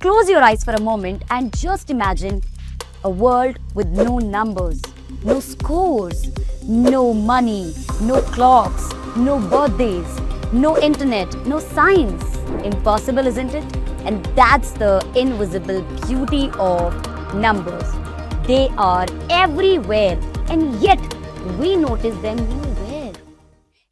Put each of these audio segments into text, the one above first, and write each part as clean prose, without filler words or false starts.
Close your eyes for a moment and just imagine a world with no numbers, no scores, no money, no clocks, no birthdays, no internet, no science. Impossible, isn't it? And that's the invisible beauty of numbers. They are everywhere and yet we notice them nowhere.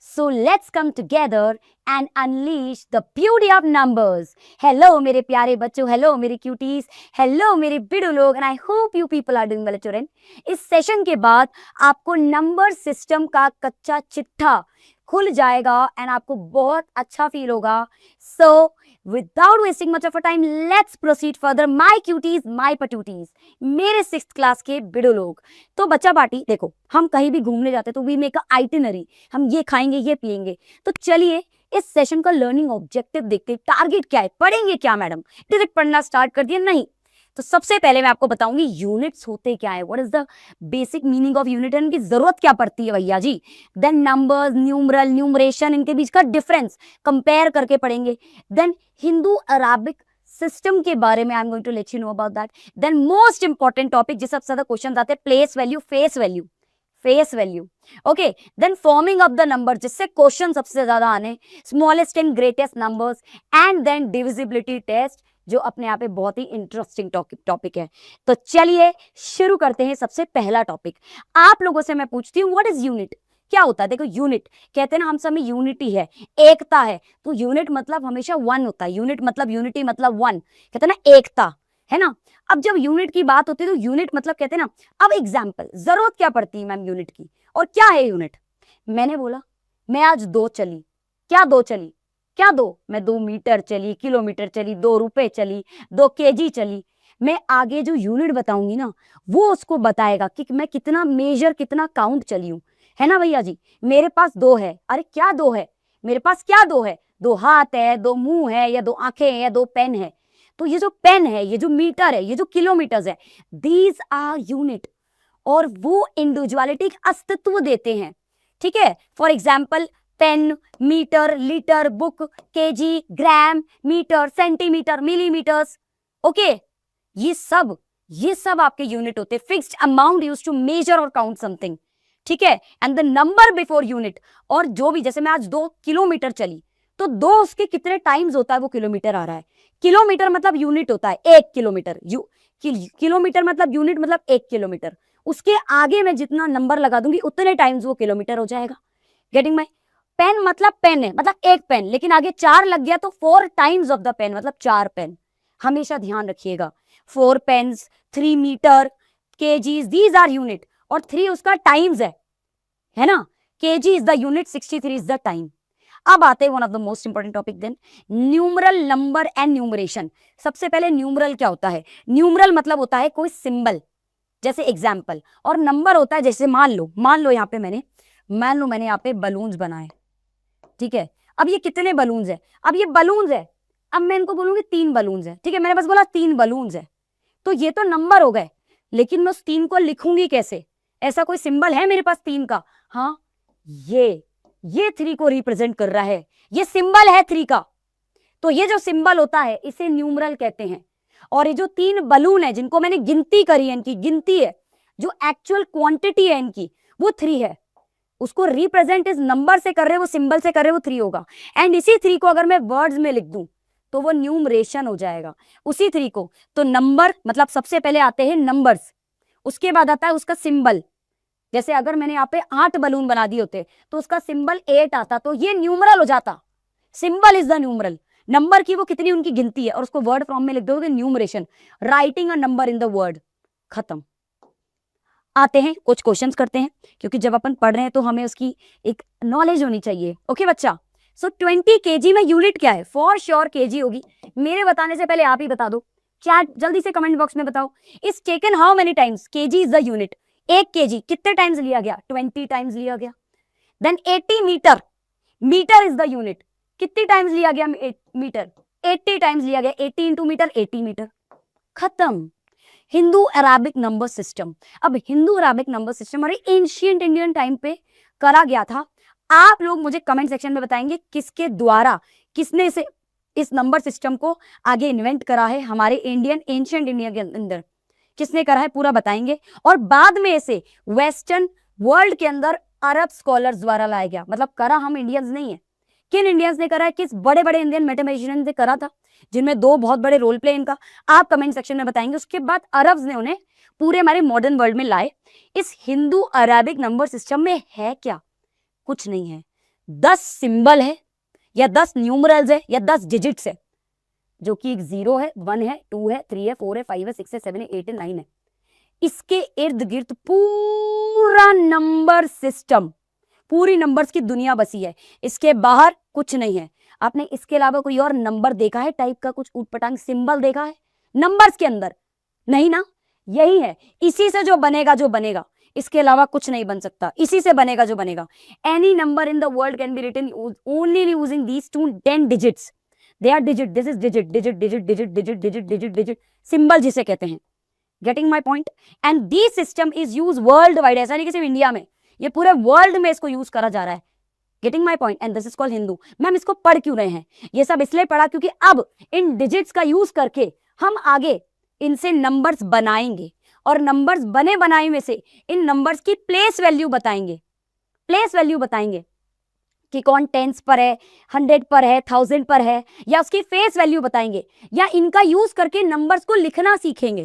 So let's come together and unleash the beauty of numbers. Hello मेरे प्यारे बच्चों, hello मेरे cuties, hello मेरे बिडू लोग, and I hope you people are doing well children. इस session के बाद आपको नंबर सिस्टम का कच्चा चिट्ठा खुल जाएगा एंड आपको बहुत अच्छा फील होगा. सो without wasting much of a time, let's proceed further. My cuties, my patooties, मेरे 6th क्लास के बिडो लोग. तो बच्चा पार्टी देखो, हम कहीं भी घूमने जाते तो वी मेक अ आइटिनरी, हम ये खाएंगे ये पिएंगे. तो चलिए इस सेशन का लर्निंग ऑब्जेक्टिव देखते हैं. टारगेट क्या है, पढ़ेंगे क्या मैडम, डायरेक्ट पढ़ना स्टार्ट कर दिया? नहीं. तो सबसे पहले मैं आपको बताऊंगी यूनिट्स होते क्या है, what is the basic meaning of unit, इनकी जरूरत क्या पड़ती है भैया जी. देन नंबर्स, न्यूमरल, न्यूमरेशन, इनके बीच का डिफरेंस कंपेयर करके पढ़ेंगे. देन हिंदू अराबिक सिस्टम के बारे में I am going to let you know about that. Then most important topic जिस सबसे ज्यादा क्वेश्चन आते हैं, place value, face value, face value. Okay, then forming of the number जिससे क्वेश्चन सबसे ज्यादा आने, smallest and greatest numbers, and then divisibility test जो अपने आप में बहुत ही इंटरेस्टिंग टॉपिक है. तो चलिए शुरू करते हैं. सबसे पहला टॉपिक आप लोगों से मैं पूछती हूँ, व्हाट इज यूनिट, क्या होता है? देखो यूनिट कहते हैं ना, हम सब में यूनिटी है, एकता है. तो यूनिट मतलब हमेशा वन होता है. यूनिट मतलब यूनिटी मतलब वन, कहते हैं ना एकता, है ना. अब जब यूनिट की बात होती है तो यूनिट मतलब कहते हैं ना. अब एग्जाम्पल, जरूरत क्या पड़ती है मैम यूनिट की, और क्या है यूनिट? मैंने बोला मैं आज 2 चली, क्या 2 चली, क्या 2? मैं 2 मीटर चली, किलोमीटर चली, 2 रुपए चली, 2 केजी चली. मैं आगे जो यूनिट बताऊंगी ना वो उसको बताएगा कि मैं कितना मेजर, कितना काउंट चली हूं, है ना भैया जी. मेरे पास 2 है, अरे क्या 2 है, मेरे पास क्या 2 है, 2 हाथ है, 2 मुंह है, या 2 आंखें हैं, या 2 पेन है. तो ये जो पेन है, ये जो मीटर है, ये जो किलोमीटर्स है, दीज आर यूनिट. और वो इंडिविजुअलिटी का अस्तित्व देते हैं. ठीक है, for example pen, metre, litre, book, KG, gram, metre, centimetre, millimetres. Okay, ये सब आपके यूनिट होते हैं. Fixed amount used to measure और काउंट समथिंग. ठीक है, and the number before unit. और जो भी, जैसे मैं आज 2 किलोमीटर चली तो 2 उसके कितने टाइम्स होता है वो किलोमीटर आ रहा है. किलोमीटर मतलब यूनिट होता है 1 किलोमीटर. किलोमीटर मतलब यूनिट मतलब 1 किलोमीटर. उसके आगे मैं जितना नंबर लगा दूंगी उतने टाइम्स वो किलोमीटर हो जाएगा. Getting my? पेन मतलब पेन है, मतलब 1 पेन, लेकिन आगे 4 लग गया तो 4 टाइम्स ऑफ द पेन, मतलब 4 पेन. हमेशा ध्यान रखिएगा. 4 pens, 3 metre, KGs, these are unit. और 3 उसका टाइम्स है ना. KG is the unit, 63 is the time. अब आते हैं one of the most important topic then, numeral, number and numeration. सबसे पहले न्यूमरल क्या होता है? न्यूमरल मतलब होता है कोई सिंबल, जैसे एग्जाम्पल. और नंबर होता है, जैसे मान लो यहाँ पे मैंने यहाँ पे बलून्स बनाए. ठीक है, अब ये कितने बलून्स है? अब ये बलून्स है, अब मैं इनको बोलूंगी 3 बलून्स है. ठीक है, मैंने बस बोला 3 बलून्स है, तो ये तो नंबर हो गए, लेकिन मैं उस 3 को लिखूंगी कैसे? ऐसा कोई सिंबल है मेरे पास 3 का? हाँ, ये 3 को रिप्रेजेंट कर रहा है, ये सिंबल है 3 का. तो ये जो सिंबल होता है इसे न्यूमरल कहते हैं. और ये जो 3 बलून है जिनको मैंने गिनती करी है, इनकी गिनती है, जो एक्चुअल क्वांटिटी है इनकी, वो 3 है. उसको रिप्रेजेंट इस नंबर से कर रहे, वो सिंबल से कर रहे, वो 3 होगा. एंड इसी 3 को अगर मैं वर्ड्स में लिख दूं तो वो न्यूमरेशन हो जाएगा. उसी 3 को तो नंबर मतलब सबसे पहले आते हैं नंबर्स, उसके बाद आता है उसका सिंबल. जैसे अगर मैंने यहाँ पे 8 बलून बना दिए होते तो उसका सिंबल 8 आता, तो ये न्यूमरल हो जाता. Symbol is the numeral. Number की वो कितनी उनकी गिनती है, और उसको वर्ड फॉर्म में लिख दोगे numeration. Writing a number in the word, खत्म. आते हैं कुछ क्वेश्चंस करते हैं, क्योंकि जब अपन पढ़ रहे हैं तो हमें उसकी एक नॉलेज होनी चाहिए. ओके बच्चा, सो 20 केजी में यूनिट क्या है? फॉर श्योर केजी होगी. मेरे बताने से पहले आप ही बता दो, क्या जल्दी से कमेंट बॉक्स में बताओ. Is taken how many times? KG is the unit. 1 KG कितने टाइम्स लिया गया? 20 टाइम्स लिया गया. Then 80 metre, metre is the unit. कितनी टाइम्स लिया गया मीटर? 80 टाइम्स लिया गया. 80 इंटू मीटर, 80 मीटर. खत्म. Hindu Arabic number system. अब हिंदू अराबिक नंबर सिस्टम हमारे एंशिएंट इंडियन टाइम पे करा गया था. आप लोग मुझे कमेंट सेक्शन में बताएंगे किसके द्वारा, किसने इसे इस नंबर सिस्टम को आगे इन्वेंट करा है हमारे एंशिएंट इंडिया के अंदर, किसने करा है पूरा बताएंगे। और बाद में इसे वेस्टर्न वर्ल्ड के अंदर अरब स्कॉलर्स द्वारा लाया गया, मतलब करा हम इंडियंस नहीं है। किन इंडियंस ने करा है, किस बड़े बड़े इंडियन मैथमेटिशियन ने करा था, जिनमें 2 बहुत बड़े रोल प्ले इनका आप कमेंट सेक्शन में बताएंगे। उसके बाद अरब्स ने उन्हें पूरे हमारे मॉडर्न वर्ल्ड में लाए। इस हिंदू अरेबिक नंबर सिस्टम में है क्या, कुछ नहीं है। 10 सिंबल है या 10 न्यूमरल्स है या 10 डिजिट्स है, जो कि एक 0 है, 1 है, 2 है, 3 है, 4 है, 5 है, 6 है, 7 है, 8 है, 9 है। इसके इर्द गिर्द पूरा नंबर सिस्टम, पूरी नंबर्स की दुनिया बसी है, इसके बाहर कुछ नहीं है। आपने इसके अलावा कोई और नंबर देखा है टाइप का, कुछ ऊटपटांग सिंबल देखा है नंबर्स के अंदर? नहीं ना, यही है, इसी से जो बनेगा, इसके अलावा कुछ नहीं बन सकता, इसी से बनेगा जो बनेगा। Any number in the world can be written only using these 10 digits. They are digit, this is digit, digit, digit, digit, digit, digit, digit, digit, symbol जिसे कहते हैं। Getting my point? And this system is use world wide, ऐसा नहीं कि सिर्फ India में, ये पूरे वर्ल्ड में इसको यूज करा जा रहा है। Getting my point? And this is called Hindu. Ma'am इसको पढ़ क्यों रहे हैं? ये सब इसलिए पढ़ा क्योंकि अब इन डिजिट्स का यूज करके हम आगे इनसे नंबर्स बनाएंगे, और नंबर्स बने बनाए में से इन नंबर्स की प्लेस वैल्यू बताएंगे। प्लेस वैल्यू बताएंगे कि कौन टेंस पर है, 100 पर है, 1000 पर है, या उसकी फेस वैल्यू बताएंगे, या इनका यूज करके नंबर्स को लिखना सीखेंगे।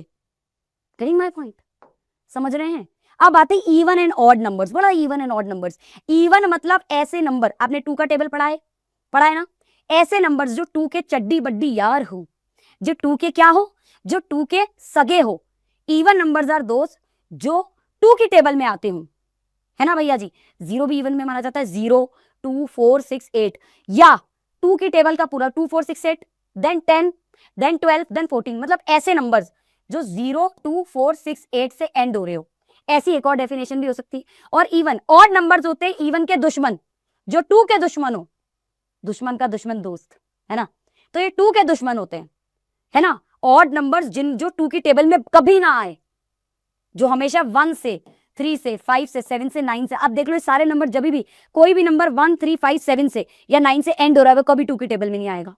Getting my point? समझ रहे हैं? अब आते हैं इवन एंड ऑड नंबर्स। बड़ा even and odd numbers. Even मतलब ऐसे नंबर, आपने 2 का टेबल पढ़ा है ना, ऐसे नंबर्स जो 2 के चड्डी बड्डी यार हो, जो 2 के क्या हो, जो 2 के सगे हो। इवन नंबर्स आर दोस्त जो 2 की टेबल में आते हो, है ना भैया जी। 0 भी इवन में माना जाता है, 0, 2, 4, 6, 8, या 2 की टेबल का पूरा 2, 4, 6, 8, देन 10, देन 12, देन 14, मतलब ऐसे नंबर्स जो 0, 2, 4, 6, 8 से एंड हो रहे हो। ऐसी एक और डेफिनेशन भी हो सकती है। और इवन ऑड नंबर्स होते हैं इवन के दुश्मन, जो 2 के दुश्मन हो, दुश्मन का दुश्मन दोस्त, है ना, तो ये 2 के दुश्मन होते हैं, है ना। ऑड नंबर्स जो 2 की टेबल में कभी ना आए, जो हमेशा 1 से, 3 से, 5 से, 7 से, 9 से, आप देख लो सारे नंबर, जब भी कोई भी नंबर 1, 3, 5, 7 से या 9 से एंड हो रहा है, वो कभी 2 की टेबल में नहीं आएगा,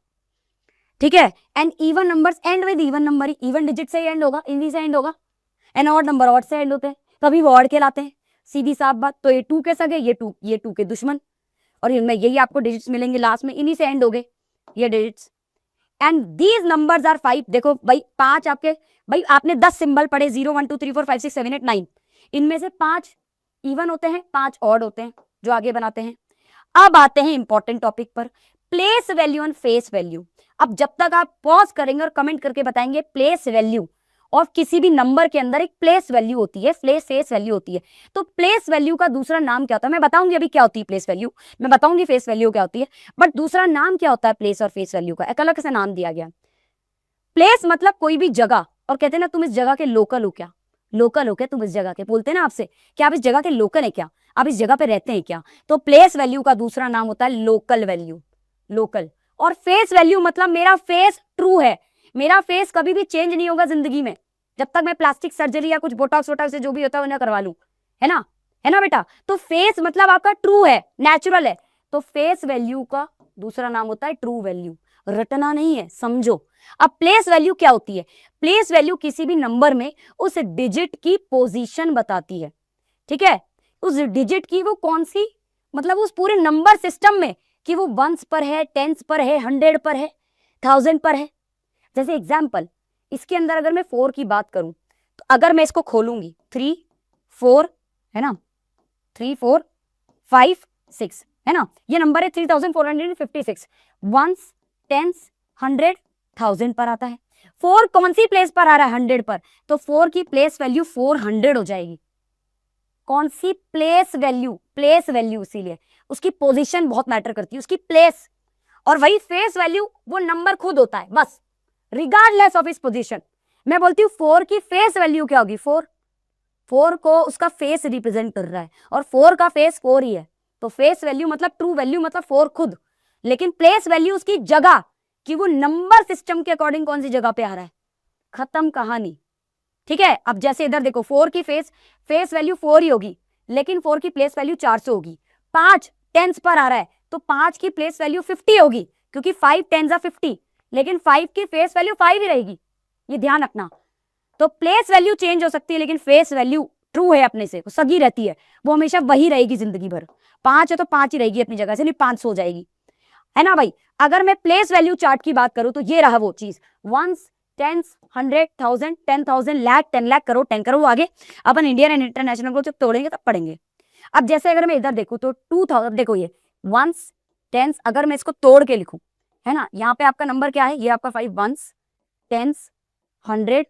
ठीक है। And even numbers and with even number, even digit से एंड होगा, इन्हीं से एंड होगा। एंड ऑड नंबर ऑड से एंड होते हैं, कभी वो ऑड कहलाते हैं, सीधी साफ बात। तो ये 2 के सगे, ये 2 के दुश्मन, और इनमें यही आपको डिजिट्स मिलेंगे लास्ट में, इन्हीं से एंड हो गए ये digits. And these numbers are 5। देखो भाई 5 आपके, भाई आपने 10 सिंबल पढ़े, 0, 1, 2, 3, 4, 5, 6, 7, 8, 9, इनमें से 5 इवन होते हैं, 5 ऑड होते हैं, जो आगे बनाते हैं। अब आते हैं इंपॉर्टेंट टॉपिक पर, place value and face value. अब जब तक आप पॉज करेंगे और कमेंट करके बताएंगे प्लेस वैल्यू, और किसी भी नंबर के अंदर एक प्लेस वैल्यू होती है, फेस वैल्यू होती है। तो प्लेस वैल्यू का दूसरा नाम क्या होता है, मैं बताऊंगी अभी क्या होती है प्लेस वैल्यू, मैं बताऊंगी फेस वैल्यू क्या होती है, बट दूसरा नाम क्या होता है प्लेस और फेस वैल्यू का, एक अलग से नाम दिया गया। प्लेस मतलब कोई भी जगह, और कहते हैं ना तुम इस जगह के लोकल हो क्या, लोकल हो क्या तुम इस जगह के, बोलते हैं ना आपसे कि आप इस जगह के लोकल है क्या, आप इस जगह पे रहते हैं क्या। तो प्लेस वैल्यू का दूसरा नाम होता है लोकल वैल्यू, लोकल। और फेस वैल्यू मतलब मेरा फेस ट्रू है, मेरा फेस कभी भी चेंज नहीं होगा जिंदगी में, जब तक मैं प्लास्टिक सर्जरी या कुछ बोटॉक्स वोटॉक्स से जो भी होता है उन्हें करवा लूं, है ना बेटा। तो फेस मतलब आपका ट्रू है, नेचुरल है, तो फेस वैल्यू का दूसरा नाम होता है ट्रू वैल्यू। रटना नहीं है, समझो। अब प्लेस वैल्यू क्या होती है, प्लेस वैल्यू किसी भी नंबर में उस डिजिट की पोजीशन बताती है, ठीक है। उस डिजिट की वो कौन सी, मतलब उस पूरे नंबर सिस्टम में, कि वो 1s पर है, 10s पर है, 100 पर है, 1000 पर है। जैसे एग्जाम्पल, इसके अंदर अगर मैं 4 की बात करूं, तो अगर मैं इसको खोलूंगी 3, 4, है ना, 3, 4, 5, 6, है ना, ये नंबर है 3456। 1s, 10s, 100, 1000 पर आता है। 4 कौन सी प्लेस पर आ रहा है, 100 पर, तो 4 की प्लेस वैल्यू 400 हो जाएगी। कौन सी प्लेस वैल्यू, प्लेस वैल्यू, इसीलिए उसकी पोजीशन बहुत मैटर करती है, उसकी प्लेस। और वही फेस वैल्यू, वो नंबर खुद होता है बस, रिगार्डलेस ऑफ इस पोजीशन। मैं बोलती हूँ 4 की फेस वैल्यू क्या होगी, 4 को उसका फेस रिप्रेजेंट कर रहा है, और 4 का फेस 4 ही है, तो फेस वैल्यू मतलब ट्रू वैल्यू मतलब 4 खुद, लेकिन प्लेस वैल्यू उसकी जगह, कि वो नंबर सिस्टम के अकॉर्डिंग कौन सी जगह पे आ रहा है, खत्म कहानी, ठीक है। अब जैसे इधर देखो 4 की फेस वैल्यू 4 ही होगी, लेकिन 4 की प्लेस वैल्यू 400 होगी। 5 10s पर आ रहा है, तो 5 की प्लेस वैल्यू 50 होगी, क्योंकि 5 10s are 50, लेकिन 5 की फेस वैल्यू 5 ही रहेगी, ये ध्यान रखना। तो प्लेस वैल्यू चेंज हो सकती है लेकिन फेस वैल्यू ट्रू है अपने से, वो सगी रहती है, वो हमेशा वही रहेगी जिंदगी भर। 5 है तो 5 ही रहेगी अपनी जगह से, नहीं 500 हो जाएगी, है ना भाई। अगर मैं प्लेस वैल्यू चार्ट की बात करूं तो ये रहा वो चीज, 1s 10s 100 1000 10,000 लाख 10 लाख करोड़ 10 करोड़। आगे अपन इंडियन एंड इंटरनेशनल को जब तोड़ेंगे तब पढ़ेंगे। अब जैसे अगर मैं इधर देखूं तो 2000, देखो ये 1s 10s, अगर मैं इसको तोड़ के लिखूं, है ना, यहाँ पे आपका नंबर क्या है, ये आपका 5 1s 10s 100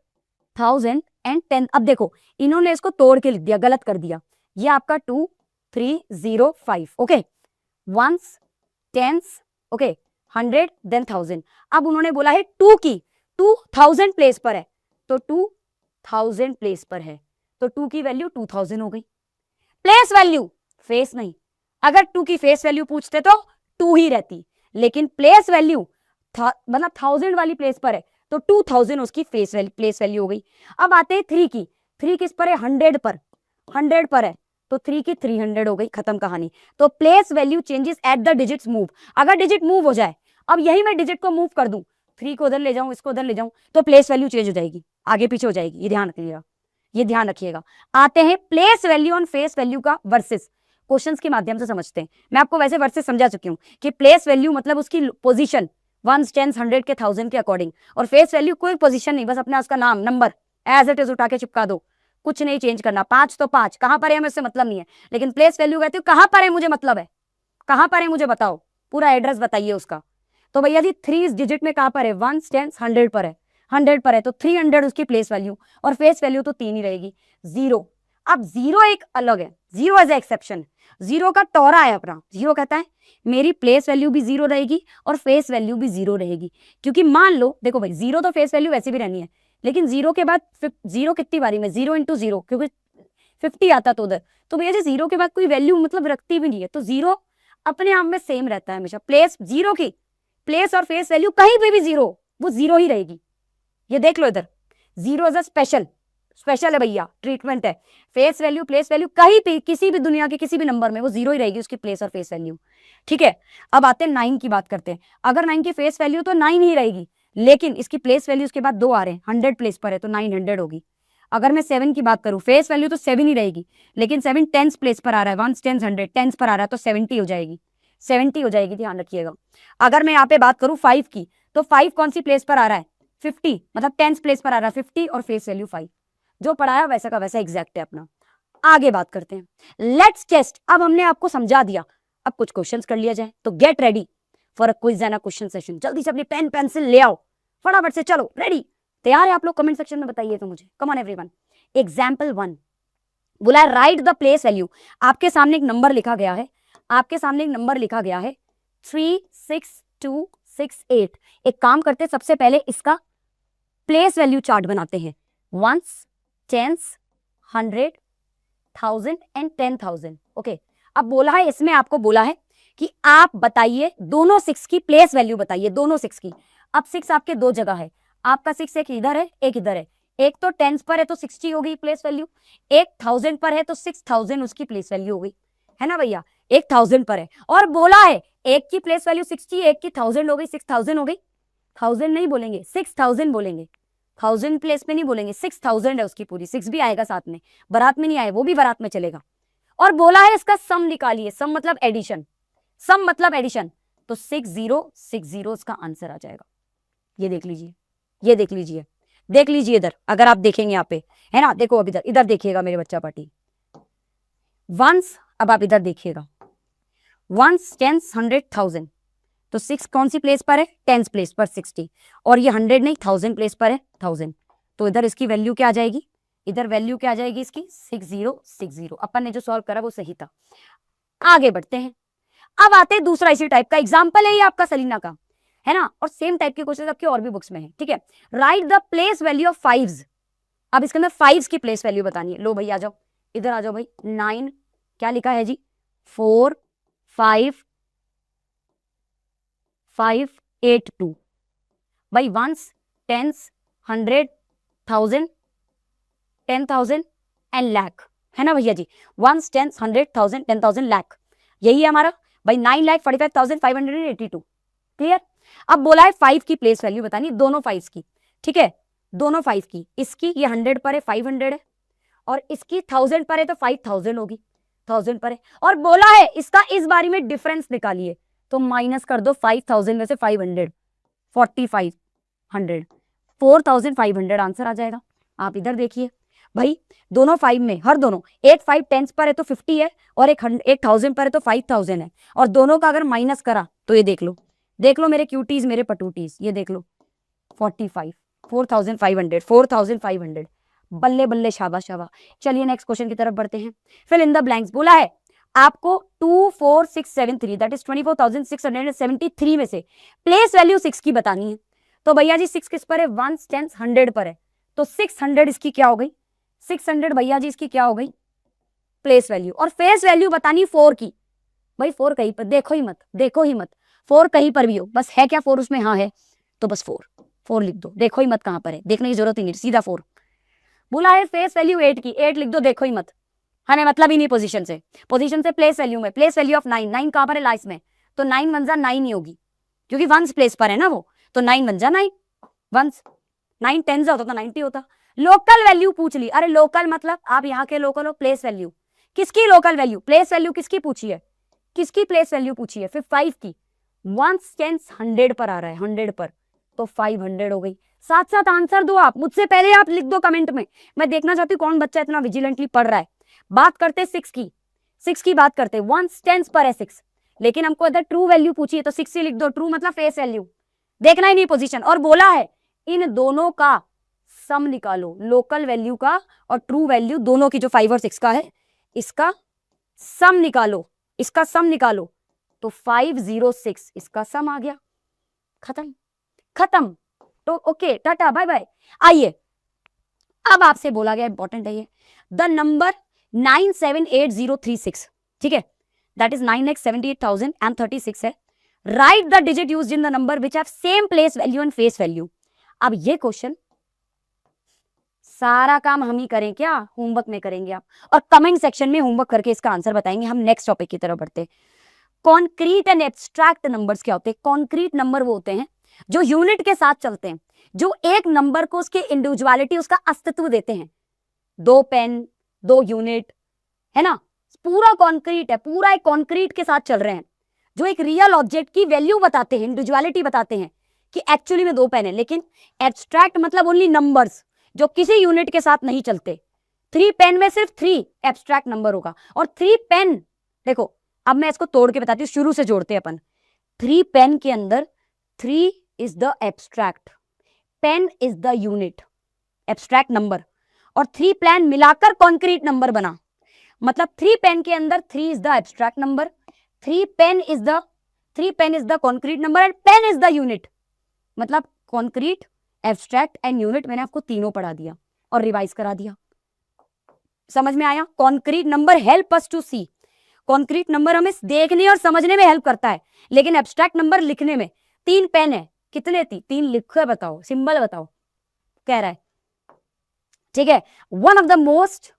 1000 एंड 10। अब देखो इन्होंने इसको तोड़ के लिख दिया, गलत कर दिया, ये आपका 2 3 0 5, okay 1s 10s, okay 100 then 1000। अब उन्होंने बोला है 2 की 2000 प्लेस पर है, तो 2000 प्लेस पर है, तो 2 की वैल्यू 2000 हो गई। प्लेस वैल्यू, फेस नहीं, अगर 2 की फेस वैल्यू पूछते तो 2 ही रहती, लेकिन प्लेस वैल्यू मतलब 1000 वाली प्लेस पर है तो 2000 उसकी फेस वैल्यू प्लेस वैल्यू हो गई। अब आते हैं 3 की, 3 किस पर है, 100 पर, 100 पर है तो 3 की 300 हो गई, खत्म कहानी। तो place value changes at the digits move, अगर डिजिट मूव हो जाए, अब यही मैं डिजिट को मूव कर दूं, 3 को उधर ले जाऊं, इसको उधर ले जाऊं, तो प्लेस वैल्यू चेंज हो जाएगी, आगे पीछे हो जाएगी, ये ध्यान रखिएगा, ये ध्यान रखिएगा। आते हैं प्लेस वैल्यू और फेस वैल्यू का वर्सेस, क्वेश्चंस के माध्यम से समझते हैं। मैं आपको वैसे वर्सेस समझा चुकी हूँ कि प्लेस वैल्यू मतलब उसकी पोजीशन 1s 10s 100 के 1000 के अकॉर्डिंग, और फेस वैल्यू कोई पोजीशन नहीं, बस अपना उसका नाम नंबर एज इट इज उठा के चिपका दो, कुछ नहीं चेंज करना। 5 तो 5, कहां पर है हमें उससे मतलब नहीं है, लेकिन प्लेस वैल्यू कहते हो कहां पर है मुझे मतलब है, कहां पर है मुझे बताओ, पूरा एड्रेस बताइए उसका। तो भैया जी 3 इस डिजिट में कहां पर है, 1s 10s 100 पर है, 100 पर है तो 300 उसकी प्लेस वैल्यू, और फेस वैल्यू तो 3 ही रहेगी। 0, अब 0 एक अलग है, 0 एज ए एक्सेप्शन, 0 का टोरा है अपना। 0 कहता है मेरी प्लेस वैल्यू भी 0 रहेगी और फेस वैल्यू भी 0 रहेगी, क्योंकि मान लो देखो भाई 0 तो फेस वैल्यू वैसे भी रहनी है, लेकिन 0 के बाद 0 कितनी बारी में, 0 × 0, क्योंकि 50 आता तो उधर, तो भैया जी 0 के बाद कोई वैल्यू मतलब रखती भी नहीं है, तो 0 अपने आप में सेम रहता है हमेशा। प्लेस 0 की प्लेस और फेस वैल्यू कहीं पे भी 0, वो 0 ही रहेगी, ये देख लो इधर, 0 एज अ स्पेशल है भैया, ट्रीटमेंट है। फेस वैल्यू प्लेस वैल्यू कहीं पे किसी भी दुनिया के किसी भी नंबर में वो 0 ही रहेगी, उसकी प्लेस और फेस वैल्यू, ठीक है। अब आते हैं 9 की बात करते हैं, अगर 9 की फेस वैल्यू तो 9 ही रहेगी, लेकिन इसकी प्लेस वैल्यू उसके बाद 2 आ रहे हैं, 100 प्लेस पर है तो 900 होगी। अगर मैं 7 की बात करूं, फेस वैल्यू तो 7 ही रहेगी, लेकिन 7 10s प्लेस पर आ रहा है, 1s 10s 100 10s पर आ रहा है तो 70 हो जाएगी, 70 हो जाएगी, ध्यान रखिएगा। अगर मैं यहाँ पे बात करूं 5 की, तो 5 कौन सी प्लेस पर आ रहा है, 50, मतलब 10s प्लेस पर आ रहा है 50 और फेस वैल्यू 5, जो पढ़ाया वैसा का वैसा एग्जैक्ट है अपना। आगे बात करते हैं, लेट्स टेस्ट। अब हमने आपको समझा दिया, अब कुछ क्वेश्चंस कर लिया जाए, तो get ready for a quiz and a question session. जल्दी से अपनी पेन पेंसिल ले आओ, फटाफट से, चलो रेडी, तैयार है आप लोग, कमेंट सेक्शन में बताइए तो मुझे। Come on everyone. एग्जाम्पल 1 बोला है राइट द प्लेस वैल्यू, आपके सामने एक नंबर लिखा गया है, आपके सामने एक नंबर लिखा गया है 36268। एक काम करते हैं, सबसे पहले इसका प्लेस वैल्यू चार्ट बनाते हैं, 1s 10s 100 1000 एंड 10,000, ओके। अब बोला है इसमें, आपको बोला है कि आप बताइए दोनों 6 की प्लेस वैल्यू बताइए, दोनों 6 की। अब 6 आपके दो जगह है, आपका 6 एक इधर है एक इधर है, एक तो 10s पर है तो 60 हो गई प्लेस वैल्यू, एक 1000 पर है तो 6000 उसकी प्लेस वैल्यू हो गई, है ना भैया, एक 1000 पर है और बोला है एक की प्लेस वैल्यू 60, एक की 1000 हो गई, 6000 हो गई। 1000 नहीं बोलेंगे, 6000 बोलेंगे, 1000 प्लेस में नहीं बोलेंगे, 6000 है उसकी पूरी, 6 भी आएगा साथ में, बारात में नहीं आए वो भी बारात में चलेगा। और बोला है इसका सम निकालिए, सम मतलब एडिशन, सम मतलब एडिशन, तो 6060 उसका आंसर आ जाएगा। ये देख लीजिए, ये देख लीजिए, देख लीजिए इधर, अगर आप देखेंगे यहाँ पे, है ना, देखो अब इधर, इधर देखिएगा मेरे बच्चा पार्टी, वंस, अब आप इधर देखिएगा, 1s 10s 100 1000, तो 6 कौन सी प्लेस पर है, 10s प्लेस पर 60, और ये 100 नहीं 1000 प्लेस पर है 1000, तो इधर इसकी वैल्यू क्या आ जाएगी, इधर वैल्यू क्या आ जाएगी इसकी 6060। अपन ने जो सॉल्व करा वो सही था। आगे बढ़ते हैं, अब आते हैं दूसरा इसी टाइप का एग्जाम्पल है ये आपका सलीना का, है ना, और सेम टाइप के क्वेश्चन आपके और भी बुक्स में है, ठीक है। Right the place value of 5s, अब इसके अंदर 5s की प्लेस वैल्यू बतानी है। लो भाई आ जाओ, इधर आ जाओ भाई, 9 क्या लिखा है जी, 4 5 5 8 2, भाई 1s 10s 100 1000 10,000 एंड लाख, है ना भैया जी, 1s 10s 100 1000 10,000 लाख, यही है हमारा भाई, 9,45,582, क्लियर। अब बोला है 5 की प्लेस वैल्यू बतानी, दोनों 5 की, ठीक है, दोनों 5 की, इसकी ये 100 पर है 500 है, और इसकी 1000 पर है तो 5000 होगी, 1000 पर है, और बोला है इसका इस बारी में डिफरेंस निकालिए, तो माइनस कर दो 5000 में से 500, 4500, 4500 आंसर आ जाएगा। आप इधर देखिए भाई, दोनों 5 में, हर दोनों, एक 5 10 पर है तो 50 है, और एक 1000 पर है तो 5000 है, और दोनों का अगर माइनस करा तो ये देख लो, देख लो मेरे क्यूटीज, मेरे पटूटीज, ये देख लो 45, 4500, 4500, बल्ले बल्ले, शाबाश शाबाश। चलिए नेक्स्ट क्वेश्चन की तरफ बढ़ते हैं। फिल इन द ब्लैंक्स बोला है आपको 24673 दैट इज 24673 में से प्लेस वैल्यू 6 की बतानी है। तो भैया जी 6 किस पर है, 1 10 100 पर है, तो 600 इसकी क्या हो गई, 600 भैया जी इसकी क्या हो गई प्लेस वैल्यू, और फेस वैल्यू बतानी 4 की। भाई 4 कहीं पर, देखो ही मत, देखो ही मत, 4 कहीं पर भी हो, बस है क्या 4 उसमें, हाँ है, तो बस 4 लिख दो, देखो ही मत कहां पर है, देखने की जरूरत ही नहीं, सीधा 4। बोला है फेस वैल्यू 8 की, 8 लिख दो, देखो ही मत, हमें मतलब ही नहीं पोजीशन से, पोजीशन से प्लेस वैल्यू में, प्लेस वैल्यू ऑफ 9, 9 कहां पर है लास्ट में, तो 9 1 9 ही होगी, क्योंकि वंस प्लेस पर है ना वो, तो 9 1 9 वंस, 9 10 होता तो 90 होता। लोकल वैल्यू पूछ ली, अरे लोकल मतलब आप यहाँ के लोकल हो, प्लेस वैल्यू किसकी, लोकल वैल्यू, प्लेस वैल्यू किसकी पूछी है, किसकी प्लेस वैल्यू पूछी है, फिर 5 की, 1 10 100 पर आ रहा है, 100 पर, तो 500 हो गई। साथ साथ आंसर दो आप, मुझसे पहले आप लिख दो कमेंट में, मैं देखना चाहती हूँ कौन बच्चा इतना विजिलेंटली पढ़ रहा है। बात करते 6 की, 6 की बात करते, 1 10 पर है 6, लेकिन हमको अगर ट्रू वैल्यू पूछी है तो 6 ही लिख दो, ट्रू मतलब फेस वैल्यू, देखना ही नहीं पोजीशन, और बोला है इन दोनों का सम निकालो, लोकल वैल्यू का और ट्रू वैल्यू दोनों की, जो 5 और 6 का है, इसका सम निकालो, इसका सम निकालो, तो 506 इसका सम आ गया, खत्म खत्म, तो ओके टाटा बाय बाय। आइए अब आपसे बोला गया, इंपॉर्टेंट है ये, द नंबर 978036, ठीक है, दैट इज 9,78,036 है, right the digit used in the number which have same place value and face value. अब ये क्वेश्चन सारा काम हम ही करें क्या, होमवर्क में करेंगे आप, और कमेंट सेक्शन में होमवर्क करके इसका आंसर बताएंगे। हम नेक्स्ट टॉपिक की तरफ बढ़ते हैं। कॉन्क्रीट एंड एब्स्ट्रैक्ट नंबर्स क्या होते हैं? कॉन्क्रीट नंबर वो होते हैं जो यूनिट के साथ चलते हैं, जो एक नंबर को उसकी इंडिविजुअलिटी, उसका अस्तित्व देते हैं। 2 पेन, 2 यूनिट, है ना, पूरा कॉन्क्रीट है, पूरा एक कॉन्क्रीट के साथ चल रहे हैं, जो एक रियल ऑब्जेक्ट की वैल्यू बताते हैं, इंडिविजुअलिटी बताते हैं कि एक्चुअली में 2 पेन है। लेकिन एब्स्ट्रैक्ट मतलब ओनली नंबर्स जो किसी यूनिट के साथ नहीं चलते। 3 पेन में सिर्फ 3 एब्स्ट्रैक्ट नंबर होगा, और 3 पेन, देखो अब मैं इसको तोड़ के बताती हूँ, शुरू से जोड़ते हैं अपन। 3 पेन के अंदर 3 is the abstract, pen is the unit, abstract number, और 3 पेन मिलाकर कॉन्क्रीट नंबर बना। मतलब 3 पेन के अंदर 3 is the abstract number, 3 pen is the concrete number, and pen is the unit. मतलब कॉन्क्रीट, एब्स्ट्रैक्ट एंड यूनिट, मैंने आपको तीनों पढ़ा दिया और रिवाइज करा दिया। समझ में आया? Concrete number help us to see, concrete number हमें देखने और समझने में हेल्प करता है, लेकिन एब्स्ट्रैक्ट नंबर लिखने में। 3 पेन है, कितने थी? 3 लिखो, बताओ, सिंबल बताओ, कह रहा है, ठीक है। One of the most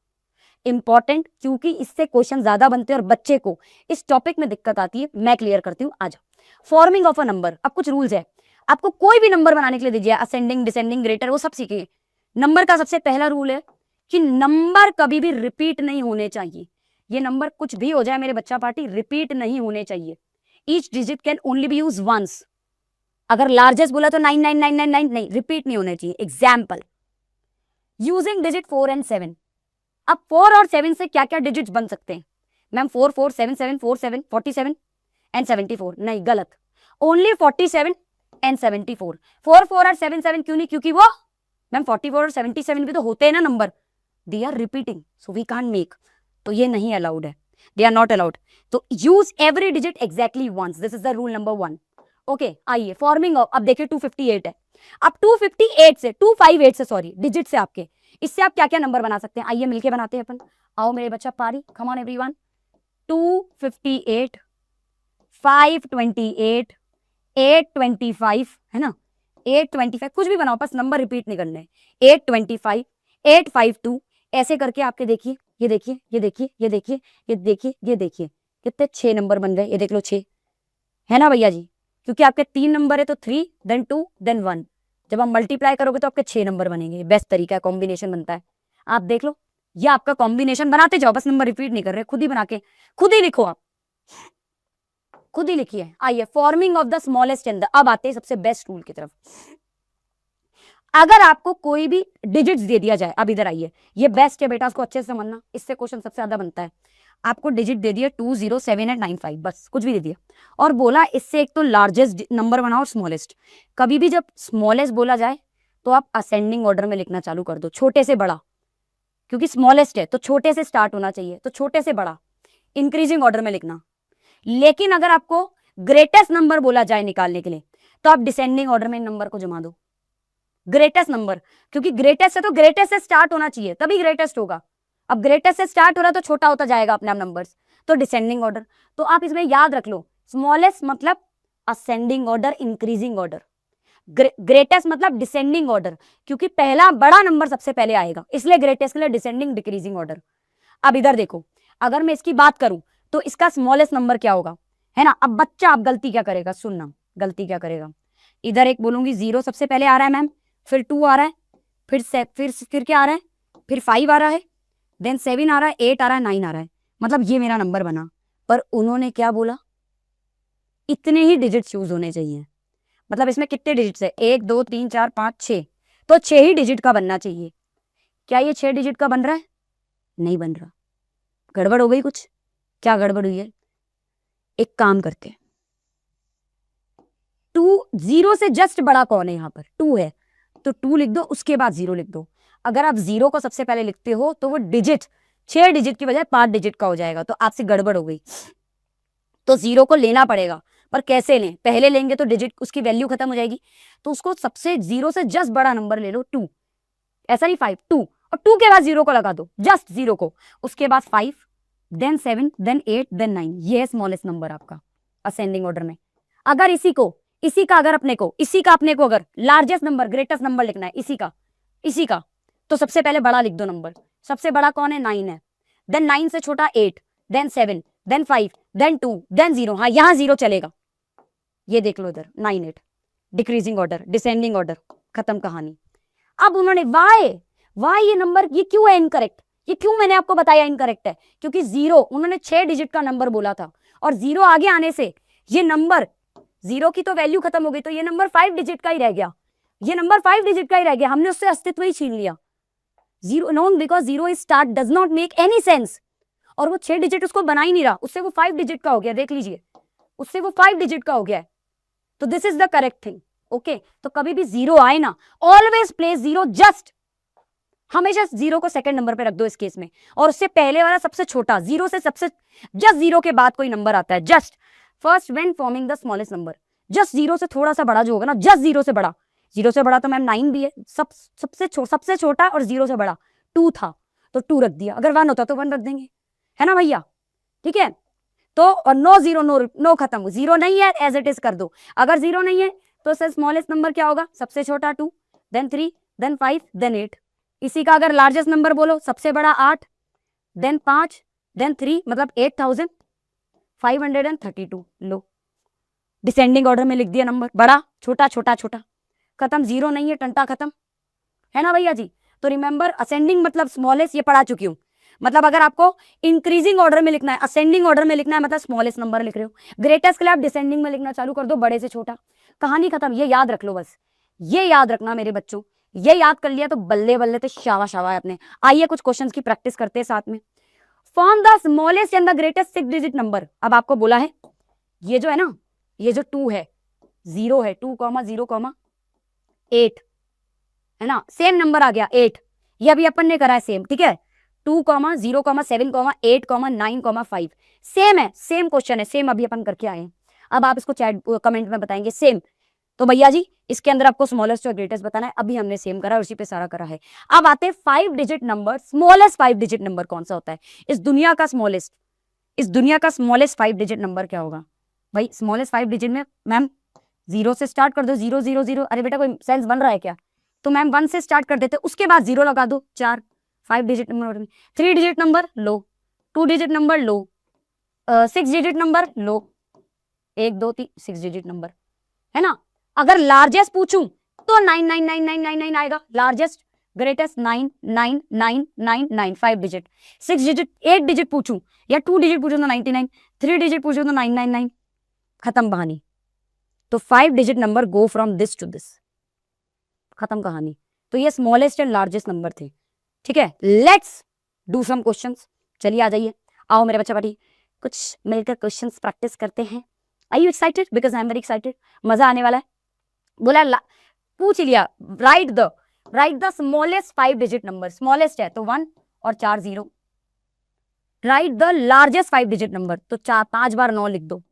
important, क्योंकि इससे क्वेश्चन ज्यादा बनते हैं और बच्चे को इस टॉपिक में दिक्कत आती है, मैं क्लियर करती हूं। आज फॉर्मिंग ऑफ अ नंबर। अब कुछ रूल्स है, आपको कोई भी नंबर बनाने के लिए दीजिए, असेंडिंग, डिसेंडिंग, ग्रेटर, वो सब सीखिए। नंबर का सबसे पहला रूल है कि नंबर कभी भी रिपीट नहीं होने चाहिए। ये नंबर कुछ भी हो जाए मेरे बच्चा पार्टी, रिपीट नहीं होने चाहिए। Each digit can only be use once. अगर लार्जेस्ट बोला तो 99999 नहीं, रिपीट नहीं होने चाहिए। Example, using digit 4 and 7। अब 4 और 7 से क्या क्या डिजिट्स बन सकते हैं? मैम 4 4 7 7 4 7 47 एंड 74, नहीं, गलत। Only 47 and 74। 4 4 और 7 7 क्यों नहीं? क्योंकि वो मैम 44 और 77 भी तो होते हैं ना number, they are repeating, so we can't make, तो ये नहीं अलाउड है, दे आर नॉट अलाउड। तो use every digit exactly once, this is the rule number 1। Okay, आइए फॉर्मिंग ऑफ, अब देखिए 258 है। अब 258 से सॉरी डिजिट से आपके, इससे आप क्या क्या नंबर बना सकते हैं? आइए मिलके बनाते हैं अपन। आओ मेरे बच्चा पारी, कम ऑन एवरीवन। 258, 528, 825, है ना, 825, कुछ भी बनाओ, बस नंबर रिपीट नहीं करने। 825, 852, ऐसे करके आपके देखिए, ये देखिए, ये देखिए, ये देखिए, ये देखिए, ये देखिए, कितने 6 नंबर बन गए। ये देख लो 6, है ना भैया जी, क्योंकि आपके 3 नंबर है तो 3 देन 2 देन 1। जब आप मल्टीप्लाई करोगे तो आपके 6 नंबर बनेंगे। बेस्ट तरीका है, कॉम्बिनेशन बनता है। आप देख लो, ये आपका कॉम्बिनेशन बनाते जाओ, बस नंबर रिपीट नहीं कर रहे, खुद ही बना के खुद ही लिखो, आप खुद ही लिखिए। आइए, forming of the smallest and the, अब आते हैं सबसे बेस्ट रूल की तरफ। अगर आपको कोई भी डिजिट्स दे दिया जाए, अब इधर आइए, ये बेस्ट है बेटा, उसको अच्छे से समझना, इससे क्वेश्चन सबसे ज्यादा बनता है। आपको डिजिट दे दिया 2 0 7 8 9 5, बस कुछ भी दे दिया, और बोला इससे एक तो लार्जेस्ट नंबर बनाओ और स्मॉलेस्ट। कभी भी जब स्मॉलेस्ट बोला जाए तो आप असेंडिंग ऑर्डर में लिखना चालू कर दो, छोटे से बड़ा, क्योंकि स्मॉलेस्ट है तो छोटे से स्टार्ट होना चाहिए, तो छोटे से बड़ा इंक्रीजिंग ऑर्डर में लिखना। लेकिन अगर आपको ग्रेटेस्ट नंबर बोला जाए निकालने के लिए, तो आप डिसेंडिंग ऑर्डर में नंबर को जमा दो, ग्रेटेस्ट नंबर, क्योंकि ग्रेटेस्ट है तो ग्रेटेस्ट से स्टार्ट होना चाहिए तभी ग्रेटेस्ट होगा। अब ग्रेटेस्ट से स्टार्ट हो रहा है तो छोटा होता जाएगा अपने आप नंबर्स, तो डिसेंडिंग ऑर्डर। तो आप इसमें याद रख लो, स्मॉलेस्ट मतलब ascending order, increasing order, greatest मतलब डिसेंडिंग ऑर्डर, क्योंकि पहला बड़ा नंबर सबसे पहले आएगा, इसलिए ग्रेटेस्ट के लिए डिसेंडिंग डिक्रीजिंग ऑर्डर। अब इधर देखो, अगर मैं इसकी बात करूं तो इसका स्मॉलेस्ट नंबर क्या होगा, है ना। अब बच्चा अब गलती क्या करेगा, सुनना, गलती क्या करेगा, इधर एक बोलूंगी 0 सबसे पहले आ रहा है मैम, फिर 2 आ रहा है, फिर क्या आ रहा है, फिर 5 आ रहा है, देन 7 आ रहा है, 8 आ रहा है, 9 आ रहा है, मतलब ये मेरा नंबर बना। पर उन्होंने क्या बोला, इतने ही डिजिट चूज होने चाहिए। मतलब इसमें कितने डिजिट्स है, 1 2 3 4 5 6, तो 6 ही डिजिट का बनना चाहिए। क्या ये 6 डिजिट का बन रहा है, नहीं बन रहा, गड़बड़ हो गई कुछ, क्या गड़बड़ हुई है। एक काम करते, 2 0 से जस्ट बड़ा कौन है, यहां पर 2 है, तो 2 लिख दो, उसके बाद 0 लिख दो। अगर आप 0 को सबसे पहले लिखते हो तो वो डिजिट 6 डिजिट की बजाय 5 डिजिट का हो जाएगा, तो आपसे गड़बड़ हो गई। तो 0 को लेना पड़ेगा, पर कैसे लें, पहले लेंगे तो डिजिट उसकी वैल्यू खत्म हो जाएगी, तो उसको सबसे 0 से जस्ट बड़ा नंबर ले लो, 2, ऐसा नहीं 5, 2, और 2 के बाद 0 को लगा दो, जस्ट 0 को, उसके बाद 5 देन 7 देन 8 देन 9, ये है स्मॉलेस्ट नंबर आपका असेंडिंग ऑर्डर में। अगर इसी का अगर अपने को अगर लार्जेस्ट नंबर ग्रेटेस्ट नंबर लिखना है, इसी का, तो सबसे पहले बड़ा लिख दो नंबर, सबसे बड़ा कौन है, 9 है, देन 9 से छोटा 8 देन 7 देन 5 देन 2 देन 0, हाँ यहां 0 चलेगा, ये देख लो इधर 9 8, डिक्रीजिंग ऑर्डर, डिसेंडिंग ऑर्डर, खत्म कहानी। अब उन्होंने वाई ये नंबर, ये क्यों है इनकरेक्ट, ये क्यों मैंने आपको बताया इनकरेक्ट है, क्योंकि 0 उन्होंने 6 डिजिट का नंबर बोला था, और 0 आगे आने से ये नंबर 0 की तो वैल्यू खत्म हो गई, तो ये नंबर 5 डिजिट का ही रह गया, ये नंबर 5 डिजिट का ही रह गया, हमने उससे अस्तित्व ही छीन लिया। 0 non because 0 is start does not make any sense, और वो 6 डिजिट उसको बना ही नहीं रहा, उससे वो 5 डिजिट का हो गया, देख लीजिए, उससे वो 5 डिजिट का हो गया है। तो this is the correct thing, okay. तो कभी भी 0 आए ना, ऑलवेज प्लेस 0 जस्ट, हमेशा 0 को सेकंड नंबर पे रख दो इस केस में, और उससे पहले वाला सबसे छोटा, 0 से सबसे जस्ट 0 के बाद कोई नंबर आता है, just first when forming the smallest number, just 0 से थोड़ा सा बड़ा जो होगा ना, जस्ट 0 से बड़ा, 0 से बड़ा तो मैम 9 भी है, सबसे छोटा और 0 से बड़ा 2 था, तो 2 रख दिया, अगर 1 होता तो 1 रख देंगे, है ना भैया, ठीक है। तो और नो 0 नो खत्म, 0 नहीं है एज इट इज कर दो, अगर 0 नहीं है तो स्मॉलेस्ट नंबर क्या होगा, सबसे छोटा 2 देन 3 देन 5 देन 8, इसी का अगर लार्जेस्ट नंबर बोलो, सबसे बड़ा 8 देन 5 देन 3, मतलब 8532, लो डिसेंडिंग ऑर्डर में लिख दिया नंबर, बड़ा छोटा छोटा छोटा, खत्म, 0 नहीं है, टंटा खत्म, है ना भैया जी। तो रिमेंबर, असेंडिंग मतलब स्मॉलेस्ट, ये पढ़ा चुकी हूं, मतलब अगर आपको इंक्रीजिंग ऑर्डर में लिखना है, असेंडिंग ऑर्डर में लिखना है, मतलब स्मॉलेस्ट नंबर लिख रहे हो, ग्रेटेस्ट के लिए आप डिसेंडिंग में लिखना चालू कर दो, बड़े से छोटा, कहानी खत्म। ये याद रख लो, बस ये याद रखना मेरे बच्चों, ये याद कर लिया तो बल्ले बल्ले, तो शाबाश शाबाश अपने। आइए कुछ क्वेश्चंस की प्रैक्टिस करते हैं साथ में। Form the smallest and the greatest 6 digit number. अब आपको बोला है ये जो है ना, ये जो 2 है, 0 है, 2 0 8 है ना, सेम नंबर आ गया 8, ये अभी अपन ने करा है सेम, ठीक है, 2 0 7 8 9 5, सेम है, सेम क्वेश्चन है, सेम अभी अपन करके आए हैं। अब आप इसको चैट कमेंट में बताएंगे सेम, तो भैया जी इसके अंदर आपको स्मॉलेस्ट और ग्रेटेस्ट बताना है, अभी हमने सेम करा, उसी पे सारा करा है। अब आते हैं 5 digit number, smallest 5 digit number कौन सा होता है इस दुनिया का स्मॉलेस्ट, 5 डिजिट नंबर क्या होगा भाई, स्मॉलेस्ट 5 डिजिट में मैम 0 से स्टार्ट कर दो, 0 0 0, अरे बेटा कोई सेंस बन रहा है क्या, तो मैम 1 से स्टार्ट कर देते, उसके बाद 0 लगा दो, 4 5 डिजिट नंबर में, 3 डिजिट नंबर लो, 2 डिजिट नंबर लो, 6 डिजिट नंबर लो, 1 2 3 6 डिजिट नंबर, है ना। अगर लार्जेस्ट पूछूं तो 9999999 आएगा, largest greatest 99999, 5 digit. 6 digit 8 digit पूछूं या 2 डिजिट पूछूं तो 99, 3 डिजिट पूछूं तो 999, खत्म कहानी। तो 5 digit number go from this to this, खत्म कहानी। तो ये स्मॉलेस्ट एंड लार्जेस्ट नंबर थे, ठीक है। Let's do some questions. चलिए आ जाइए, आओ मेरे बच्चा पार्टी, कुछ मिलकर क्वेश्चंस प्रैक्टिस करते हैं। Are you excited? Because I am very excited, मजा आने वाला है। बोला पूछ लिया, write the smallest 5 digit number, smallest है तो 1 और 4 0। Write the largest 5 digit number, तो 5 बार 9 लिख दो,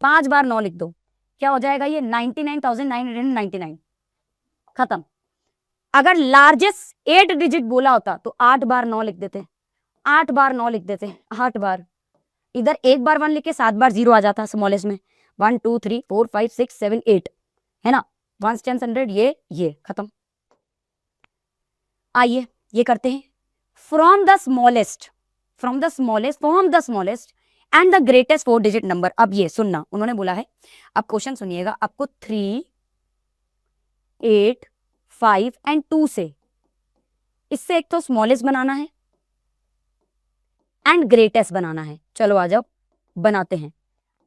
5 बार 9 लिख दो, क्या हो जाएगा ये 99,999, खत्म। अगर लार्जेस्ट 8 डिजिट बोला होता तो 8 बार 9 लिख देते, 8 बार 9 लिख देते, 8 बार। इधर एक बार 1 लिख के 7 बार 0 आ जाता स्मॉलेस्ट में, 1 2 3 4 5 6 7 8, है ना। 1 10 100, ये खत्म। आइए ये करते हैं, from the smallest and the greatest 4 digit number. अब ये सुनना, उन्होंने बोला है, अब क्वेश्चन सुनिएगा, आपको 3 8 5 एंड 2 से, इससे एक तो स्मॉलेस्ट बनाना है एंड ग्रेटेस्ट बनाना है। चलो आ जाओ बनाते हैं,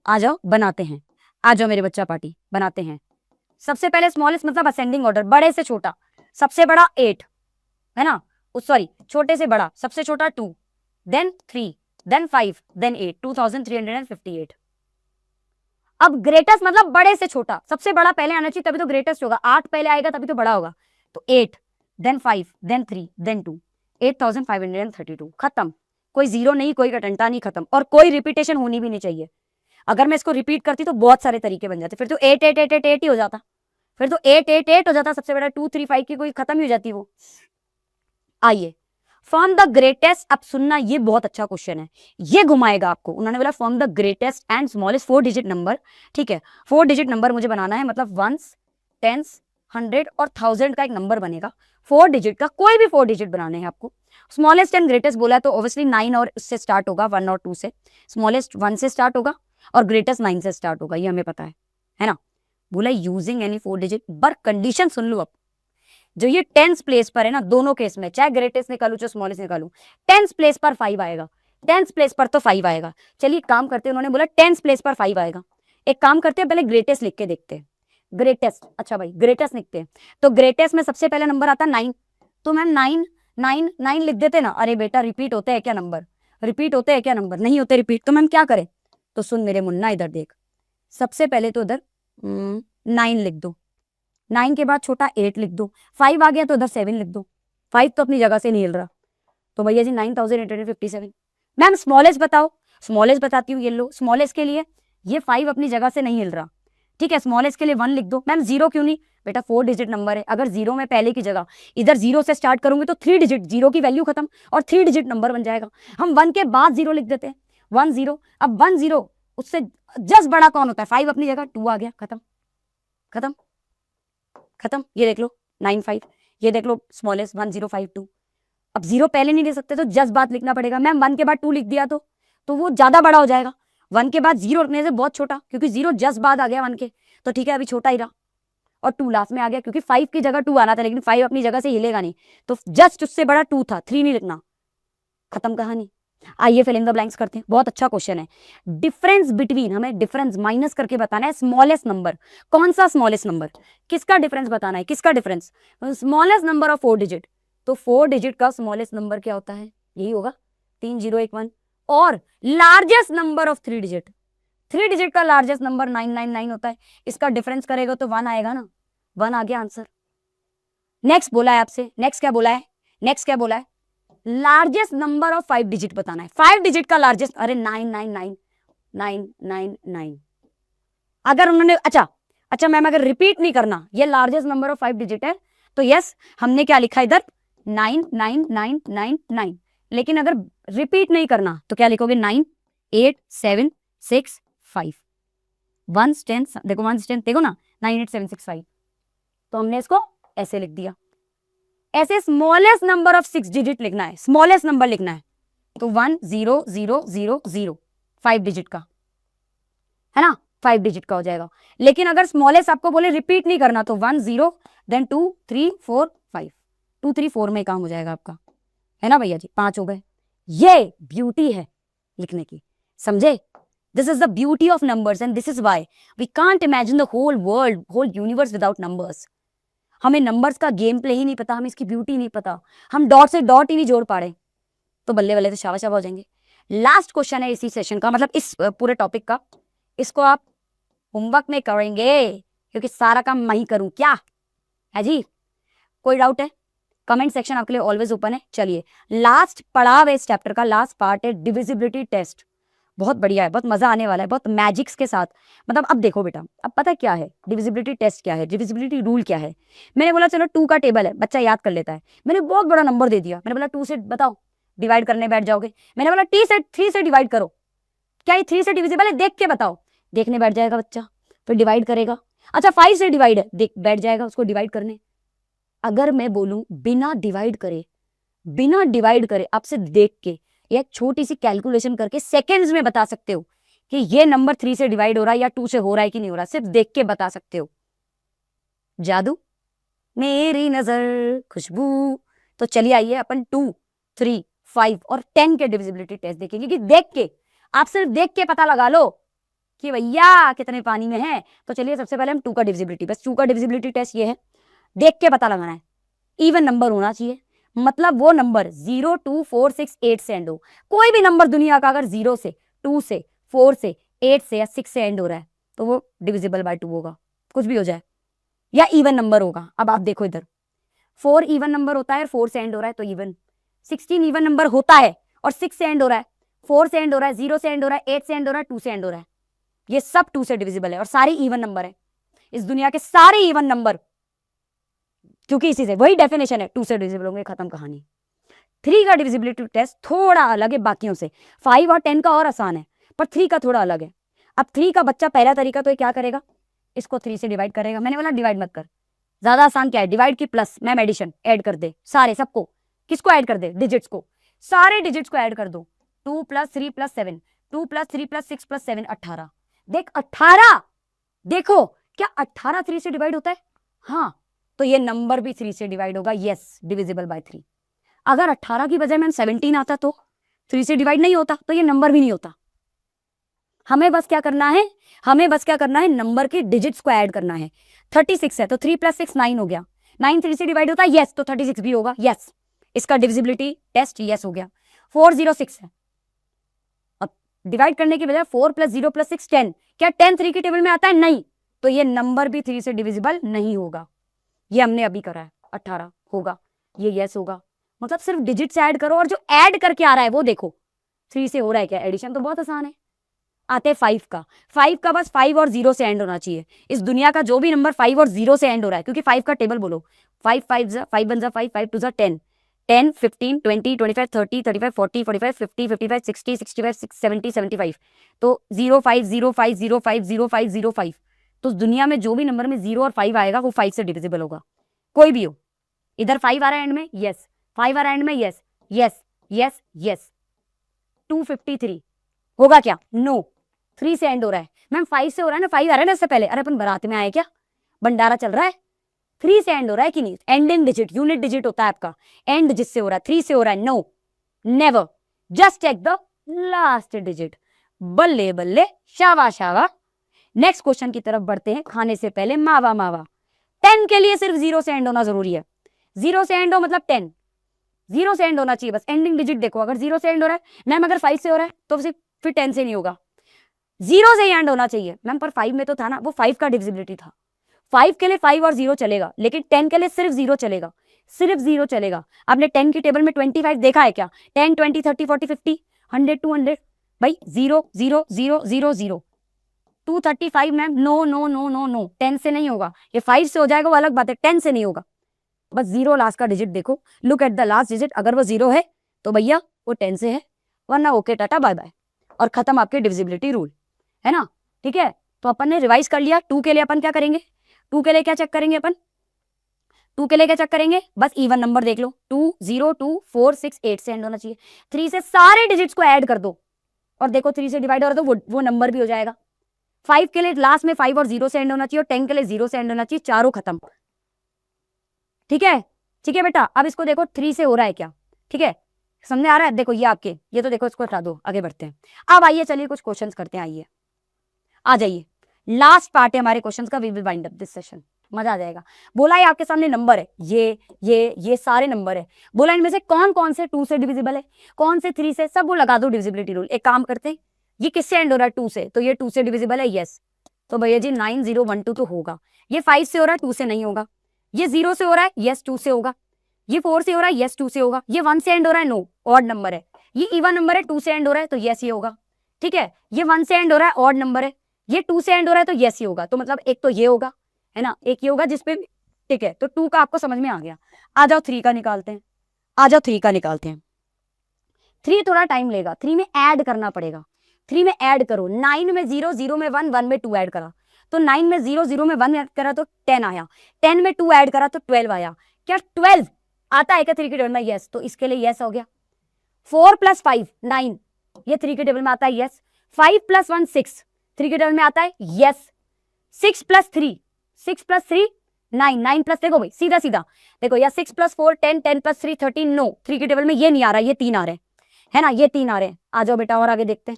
आ जाओ बनाते हैं, आ जाओ मेरे बच्चा पार्टी बनाते हैं। सबसे पहले स्मॉलेस्ट मतलब असेंडिंग ऑर्डर, बड़े से छोटा, सबसे बड़ा 8 है ना, सॉरी छोटे से बड़ा, सबसे छोटा 2, देन 3, देन 5, देन 8, 2358। अब ग्रेटेस्ट मतलब बड़े से छोटा, सबसे बड़ा पहले आना चाहिए तभी तो ग्रेटेस्ट होगा, 8 पहले आएगा तभी तो बड़ा होगा। तो 8, देन 5, देन 3, देन 2, 8532, खत्म। कोई जीरो नहीं, कोई कटंटा नहीं, खत्म। और कोई रिपीटेशन होनी भी नहीं चाहिए। अगर मैं इसको रिपीट करती तो बहुत सारे तरीके बन जाते, फिर तो 8 8 8 8 8 ही हो जाता, फिर तो 8 8 8 हो जाता, सबसे बड़ा 2 3 5 की कोई खत्म ही हो जाती वो। आइए फॉर्म द ग्रेटेस्ट, अब सुनना ये बहुत अच्छा क्वेश्चन है, ये घुमाएगा आपको। उन्होंने बोला form the greatest and smallest 4 digit number, ठीक है। 4 डिजिट नंबर मुझे बनाना है, मतलब 1s 10s 100 और 1000 का एक नंबर बनेगा 4 डिजिट का, कोई भी 4 डिजिट बनाने हैं आपको। स्मॉलेस्ट एंड ग्रेटेस्ट बोला तो ऑब्वियसली 9 और उससे स्टार्ट होगा, 1 और 2 से। स्मॉलेस्ट 1 से स्टार्ट होगा और ग्रेटेस्ट 9 से स्टार्ट होगा, ये हमें पता है ना। बोला यूजिंग एनी 4 डिजिट, पर कंडीशन सुन लो। अब जो ये 10th प्लेस पर है ना, दोनों केस में चाहे ग्रेटेस्ट निकालू चाहे स्मॉलेस्ट निकालू, 10th प्लेस पर 5 आएगा, 10th प्लेस पर तो 5 आएगा। चलिए एक काम करते हैं, उन्होंने बोला 10th प्लेस पर 5 आएगा, एक काम करते हैं पहले ग्रेटेस्ट लिख के देखते हैं। ग्रेटेस्ट, अच्छा भाई ग्रेटेस्ट लिखते हैं, तो ग्रेटेस्ट में सबसे पहले नंबर आता है 9, तो मैम 9 9 9 लिख देते ना। अरे बेटा रिपीट होते हैं क्या नंबर, रिपीट होते हैं क्या नंबर, नहीं होते रिपीट, तो मैम क्या करें। तो सुन मेरे मुन्ना, इधर देख, सबसे पहले तो इधर 9 लिख दो, 9 के बाद छोटा 8 लिख दो, 5 आ गया तो इधर 7 लिख दो, 5 तो अपनी जगह से नहीं हिल रहा, तो भैया जी 9857। मैम स्मॉलेस्ट बताओ, स्मॉलेस्ट बताती हूँ, ये लो स्मॉलेस्ट के लिए, ये 5 अपनी जगह से नहीं हिल रहा, ठीक है। स्मॉलेस्ट के लिए 1 लिख दो। मैम 0 क्यों नहीं, बेटा 4 डिजिट नंबर है, अगर 0 में पहले की जगह इधर 0 से स्टार्ट करूंगी तो 3 डिजिट, 0 की वैल्यू खत्म और 3 डिजिट नंबर बन जाएगा। हम 1 के बाद 0 लिख देते हैं, 1 0। अब 1 0 उससे जस्ट बड़ा कौन होता है, 5 अपनी जगह, 2 आ गया, खत्म खत्म खत्म। ये देख लो 9 5, ये देख लो स्मॉलेस्ट 1 0 5 2। अब 0 पहले नहीं ले सकते तो जस्ट बात लिखना पड़ेगा। मैम 1 के बाद 2 लिख दिया तो वो ज्यादा बड़ा हो जाएगा, 1 के बाद 0 रखने से बहुत छोटा, क्योंकि 0 जस्ट बाद आ गया 1 के, तो ठीक है अभी छोटा ही रहा, और 2 लास्ट में आ गया, क्योंकि 5 की जगह 2 आना था, लेकिन 5 अपनी जगह से हिलेगा नहीं, तो जस्ट उससे बड़ा 2 था, 3 नहीं लिखना, खत्म कहानी। आइए फिल इन द ब्लैंक्स करते हैं, बहुत अच्छा क्वेश्चन है। डिफरेंस बिटवीन, हमें डिफरेंस माइनस करके बताना है, स्मॉलेस्ट नंबर, कौन सा स्मॉलेस्ट नंबर, किसका डिफरेंस बताना है, किसका difference, smallest number of 4 digit, तो 4 डिजिट का स्मॉलेस्ट नंबर क्या होता है, यही होगा 3011, और largest number of 3 digit, 3 digit का लार्जेस्ट नंबर 999 होता है, इसका डिफरेंस करेगा तो 1 आएगा ना, 1 आ गया आंसर। नेक्स्ट बोला है आपसे, नेक्स्ट क्या बोला है, नेक्स्ट क्या बोला है, लार्जेस्ट नंबर ऑफ 5 डिजिट बताना है, 5 डिजिट का लार्जेस्ट, अरे 999 अगर उन्होंने, अच्छा मैम अगर रिपीट नहीं करना, ये लार्जेस्ट नंबर ऑफ 5 डिजिट है, तो यस हमने क्या लिखा इधर 99999, लेकिन अगर रिपीट नहीं करना तो क्या लिखोगे 9 8 7 6 5, 1 10, देखो 1 10 देखो ना 98765, तो हमने इसको ऐसे लिख दिया। ऐसे स्मॉलेस्ट नंबर ऑफ 6 डिजिट लिखना है, स्मॉलेस्ट नंबर लिखना है, तो 1 0 0 0 0 5 डिजिट का, है ना, 5 डिजिट का हो जाएगा। लेकिन अगर स्मॉलेस्ट आपको बोले रिपीट नहीं करना तो 1 0 देन 2 3 4 5, 2 3 4 में काम हो जाएगा आपका, है ना भैया जी, 5 हो गए। ये ब्यूटी है लिखने की, समझे? This is the beauty of numbers and this is why we can't imagine the whole world, whole universe without numbers. हमें नंबर्स का गेम प्ले ही नहीं पता, हमें इसकी ब्यूटी नहीं पता, हम डॉट से डॉट ही नहीं जोड़ पा रहे तो बल्ले बल्ले तो शाबा शाबा हो जाएंगे। लास्ट क्वेश्चन है इसी सेशन का, मतलब इस पूरे टॉपिक का, इसको आप होमवर्क में करेंगे क्योंकि सारा काम मैं ही करूं, क्या है जी? कोई डाउट है? कमेंट सेक्शन आपके लिए ऑलवेज ओपन है। चलिए लास्ट पड़ाव है इस चैप्टर का, लास्ट पार्ट है डिविजिबिलिटी टेस्ट। बहुत बढ़िया है, बहुत मजा आने वाला है, बहुत मैजिक्स के साथ। मतलब अब देखो बेटा, अब पता क्या है डिविजिबिलिटी टेस्ट क्या है, डिविजिबिलिटी रूल क्या है। मैंने बोला चलो 2 का टेबल है, बच्चा याद कर लेता है। मैंने बहुत बड़ा नंबर दे दिया, मैंने बोला 2 से बताओ, डिवाइड करने बैठ जाओगे। मैंने बोला 3 से डिवाइड करो, क्या ये 3 से डिविजिबल है, देख के बताओ। देखने बैठ जाएगा बच्चा, फिर डिवाइड करेगा। अच्छा 5 से डिवाइड है, देख बैठ जाएगा उसको डिवाइड करने। अगर मैं बोलूं बिना डिवाइड करे आपसे देख के एक छोटी सी कैलकुलेशन करके सेकंड्स में बता सकते हो कि ये नंबर 3 से डिवाइड हो रहा है या 2 से हो रहा है कि नहीं हो रहा, सिर्फ देख के बता सकते हो। जादू, मेरी नजर, खुशबू। तो चलिए आइए अपन 2 3 5 और 10 के डिविजिबिलिटी टेस्ट देखेंगे कि देख के, आप सिर्फ देख के पता लगा लो कि भैया कितने पानी में है। तो चलिए सबसे पहले हम 2 का डिविजिबिलिटी, बस 2 का डिविजिबिलिटी टेस्ट ये है, देख के पता लगाना है। इवन नंबर होना चाहिए, मतलब वो नंबर 0 2 4 6 8 से एंड हो। कोई भी नंबर दुनिया का अगर 0 से 2 से 4 से 8 से या 6 से एंड हो रहा है तो वो डिविजिबल बाय 2 होगा, कुछ भी हो जाए, या इवन नंबर होगा। अब आप देखो इधर 4 इवन नंबर होता है, 4 से एंड हो रहा है तो इवन। 16 इवन नंबर होता है और 6 से एंड हो रहा है, 4 से एंड हो रहा है, 0 से एंड हो रहा है, 8 से एंड हो रहा है, 2 से एंड हो रहा है। ये सब 2 से डिविजिबल है और सारे इवन नंबर है, इस दुनिया के सारे इवन नंबर, क्योंकि इसी से वही डेफिनेशन है 2 से डिविजिबल होंगे, खत्म कहानी। 3 का डिविजिबिलिटी टेस्ट थोड़ा अलग है बाकियों से, 5 और 10 का और आसान है, पर 3 का थोड़ा अलग है। अब 3 का बच्चा पहला तरीका तो ये क्या करेगा, इसको 3 से डिवाइड करेगा। मैंने बोला डिवाइड मत कर, ज्यादा आसान क्या है, डिवाइड की प्लस मैम एडिशन, ऐड कर दे सारे, सबको। किसको ऐड कर दे, डिजिट्स को, सारे डिजिट्स को ऐड कर दो। 2 + 3 + 7, 2 + 3 + 6 + 7 18। देख 18, देखो क्या 18 3 से डिवाइड होता है? हाँ, तो ये नंबर भी 3 से डिवाइड होगा, यस डिविजिबल बाय 3। अगर 18 की बजाय मैम 17 आता तो 3 से डिवाइड नहीं होता, तो ये नंबर भी नहीं होता। हमें बस क्या करना है, नंबर के डिजिट्स को ऐड करना है। 36 है तो 3 + 6 9 हो गया, 9 3 से डिवाइड होता है, यस, तो 36 भी होगा, यस। इसका डिविजिबिलिटी टेस्ट यस हो गया। 406 है, अब डिवाइड करने की बजाय 4 + 0 + 6 10, क्या 10 3 की टेबल में आता है? नहीं, तो ये नंबर भी 3 से डिविजिबल नहीं होगा। ये हमने अभी करा है, 18 होगा, ये यस होगा। मतलब सिर्फ डिजिट्स ऐड करो और जो ऐड करके आ रहा है वो देखो 3 से हो रहा है क्या। एडिशन तो बहुत आसान है। आते 5 का बस 5 और 0 से एंड होना चाहिए। इस दुनिया का जो भी नंबर 5 और 0 से एंड हो रहा है, क्योंकि 5 का टेबल बोलो, 5 5 1 5, 5 2 10, 10 15 20 25 30 35 40 45 50 55 60 65 70 75, तो 0 5 0 5 0 5 0 5 0 5। तो दुनिया में जो भी नंबर में 0 और 5 आएगा वो 5 से डिविजिबल होगा, कोई भी हो। इधर 5 आ रहा है एंड में, यस, 5 आ रहा है एंड में, यस यस यस यस। 253 होगा क्या? नो, 3 से एंड हो रहा है। मैम 5 से हो रहा है ना, 5 आ रहा है ना इससे पहले। अरे अपन बारात में आए क्या, भंडारा चल रहा है। 3 से एंड हो रहा है कि नहीं? एंडिंग डिजिट, यूनिट डिजिट होता है आपका, एंड जिससे हो रहा है, 3 से हो रहा है, no never, just check the last digit. बल्ले बल्ले, शावा शावा। नेक्स्ट क्वेश्चन की तरफ बढ़ते हैं, खाने से पहले मावा मावा। 10 के लिए सिर्फ 0 से एंड होना जरूरी है। 0 से एंड हो मतलब 10, 0 से एंड होना चाहिए, बस एंडिंग डिजिट देखो। अगर 0 से एंड हो रहा है मैम, अगर 5 से हो रहा है तो फिर 10 से नहीं होगा, 0 से ही एंड होना चाहिए मैम। पर 5 में तो था ना, वो 5 का डिविजिबिलिटी था। 5 के लिए 5 और 0 चलेगा, लेकिन 10 के लिए सिर्फ 0 चलेगा, सिर्फ 0 चलेगा। आपने 10 की टेबल में 25 देखा है क्या? 10 20 30 40 50 100 200, भाई 0 0 0 0 0। 235 ma'am, no no no no no, 10 से नहीं होगा। ये 5 से हो जाएगा वो अलग बात है, 10 से नहीं होगा। बस 0 लास्ट का डिजिट देखो, look at the last digit. अगर वो 0 है तो भैया वो 10 से है, वरना ओके टाटा बाय बाय, और खत्म आपके डिविजिबिलिटी रूल, है ना? ठीक है, तो अपन ने रिवाइज कर लिया। 2 के लिए अपन क्या करेंगे, 2 के लिए क्या चेक करेंगे अपन, 2 के लिए क्या चेक करेंगे, बस इवन नंबर देख लो। 2 0 2 4 6 8 से एंड होना चाहिए। 3 से सारे डिजिट्स को ऐड कर दो और देखो 3 से डिवाइड हो रहा है तो वो नंबर भी हो जाएगा। 5 के लिए लास्ट में 5 और 0 से एंड होना चाहिए, और 10 के लिए 0 से एंड होना चाहिए, चारों खत्म। ठीक है, ठीक है बेटा। अब इसको देखो 3 से हो रहा है क्या, ठीक है, समझ आ रहा है? देखो ये आपके, ये तो देखो, इसको हटा दो, आगे बढ़ते हैं। अब आइए चलिए कुछ क्वेश्चंस करते हैं, आइए आ जाइए। लास्ट पार्ट है हमारे क्वेश्चंस का, we will wind up this session, मजा आ जाएगा। बोला है आपके सामने नंबर है, ये सारे नंबर है। बोला इनमें से कौन कौन से 2 से डिविजिबल है, कौन से 3 से, सब वो लगा दो डिविजिबिलिटी रूल। एक काम करते हैं, ये किससे एंड हो रहा है, 2 से, तो ये 2 से डिविजिबल है, यस। तो भैया जी 9012 तो होगा। ये 5 से हो रहा है, 2 से नहीं होगा। ये 0 से हो रहा है, यस 2 से होगा। ये 4 से हो रहा है, यस 2 से होगा। ये 1 से एंड हो रहा है, नो, ऑड नंबर है। ये इवन नंबर है, 2 से एंड हो रहा है, तो यस ये होगा। ठीक है, ये 1 से एंड हो रहा है, ऑड नंबर है। ये 2 से एंड हो रहा है, तो यस ही होगा। तो मतलब एक तो ये होगा, है ना, एक ये होगा जिसपे, ठीक है। तो 2 का आपको समझ में आ गया। आ जाओ 3 का निकालते हैं, आ जाओ 3 का निकालते हैं। 3 थोड़ा टाइम लेगा, 3 में ऐड करना पड़ेगा। 3 में ऐड करो, 9 में 0, 0 में 1, 1 में 2 ऐड करा तो 9 में 0, 0 में 1 ऐड करा तो 10 आया। 10 में 2 ऐड करा तो 12 आया। क्या 12 आता है क्या 3 के टेबल में? यस, तो इसके लिए यस हो गया। 4 + 5 9, ये 3 के टेबल में आता है, यस। 5 + 1 6, 3 के टेबल में आता है, यस। 6 + 3 9, 9 प्लस, देखो भाई सीधा सीधा देखो, या 6 + 4 10, 10 + 3 13, नो, 3 के टेबल में ये नहीं आ रहा, ये 3 आ रहे हैं, है ना, ये 3 आ रहे हैं। आ जाओ बेटा और आगे देखते हैं,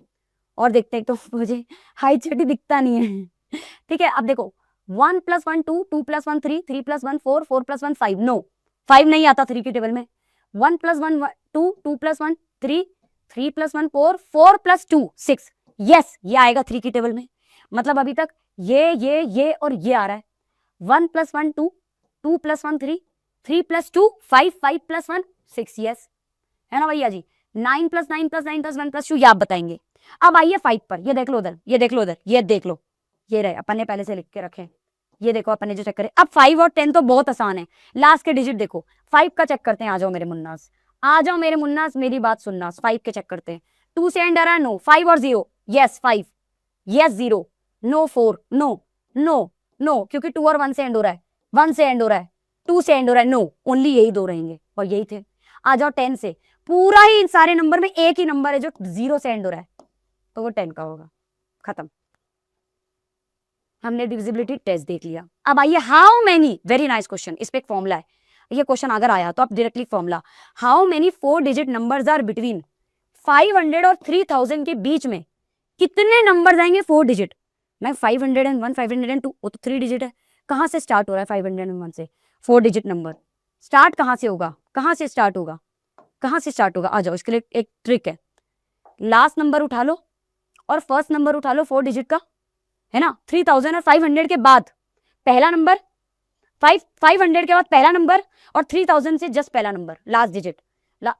और देखते हैं। तो मुझे हाई छठी दिखता नहीं है ठीक है, अब देखो 1 + 1 2, 2 + 1 3, 3 + 1 4, 4 + 1 5, नो, 5 नहीं आता 3 के टेबल में। 1 + 1 2, 2 + 1 3, 3 + 1 4, 4 + 2 6, यस ये आएगा 3 की टेबल में। मतलब अभी तक ये और ये आ रहा है। 1 + 1 2, 2 + 1 3, 3 + 2 5, 5 + 1 6, यस, है ना भैया जी। 9 + 9 + 9 + 1 + 2, ये आप बताएंगे। अब आइए 5 पर, ये देख लो उधर, ये देख लो उधर, ये देख लो, ये रहे, अपन ने पहले से लिख के रखे, ये देखो अपन ने जो चेक करे। अब 5 और 10 तो बहुत आसान है, लास्ट के डिजिट देखो। 5 का चेक करते हैं, आ जाओ मेरे मुन्नास, आ जाओ मेरे मुन्नास, मेरी बात सुनना। 5 के चेक करते हैं। 2 से एंड आ रहा है, नो। 5 और 0, yes 5, yes 0, no 4, no no no, क्योंकि 2 और 1 से एंड हो रहा है, 1 से एंड हो रहा है, 2 से एंड हो रहा है, नो, ओनली यही 2 रहेंगे, और यही थे। आ जाओ 10 से, पूरा ही इन सारे नंबर में एक ही नंबर है जो 0 से एंड हो रहा है, तो वो 10 का होगा। खत्म, हमने डिविजिबिलिटी टेस्ट देख लिया। अब आइए how many, very nice question, इस पे एक फॉर्मूला है। ये क्वेश्चन अगर आया तो आप directly formula, how many 4 digit numbers are between 500 और 3000 के बीच में कितने नंबर आएंगे 4 डिजिट? मैं 501, 502, वो तो 3 डिजिट है। कहां से स्टार्ट हो रहा है 501 से? 4 डिजिट नंबर स्टार्ट कहां से होगा, कहां से स्टार्ट होगा, कहां से स्टार्ट होगा? आ जाओ, इसके लिए एक ट्रिक है, लास्ट नंबर उठा लो और फर्स्ट नंबर उठा लो 4 डिजिट का, है ना। 3000 और 500 के बाद पहला नंबर, 500 के बाद पहला नंबर, और 3000 से जस्ट पहला नंबर, लास्ट डिजिट,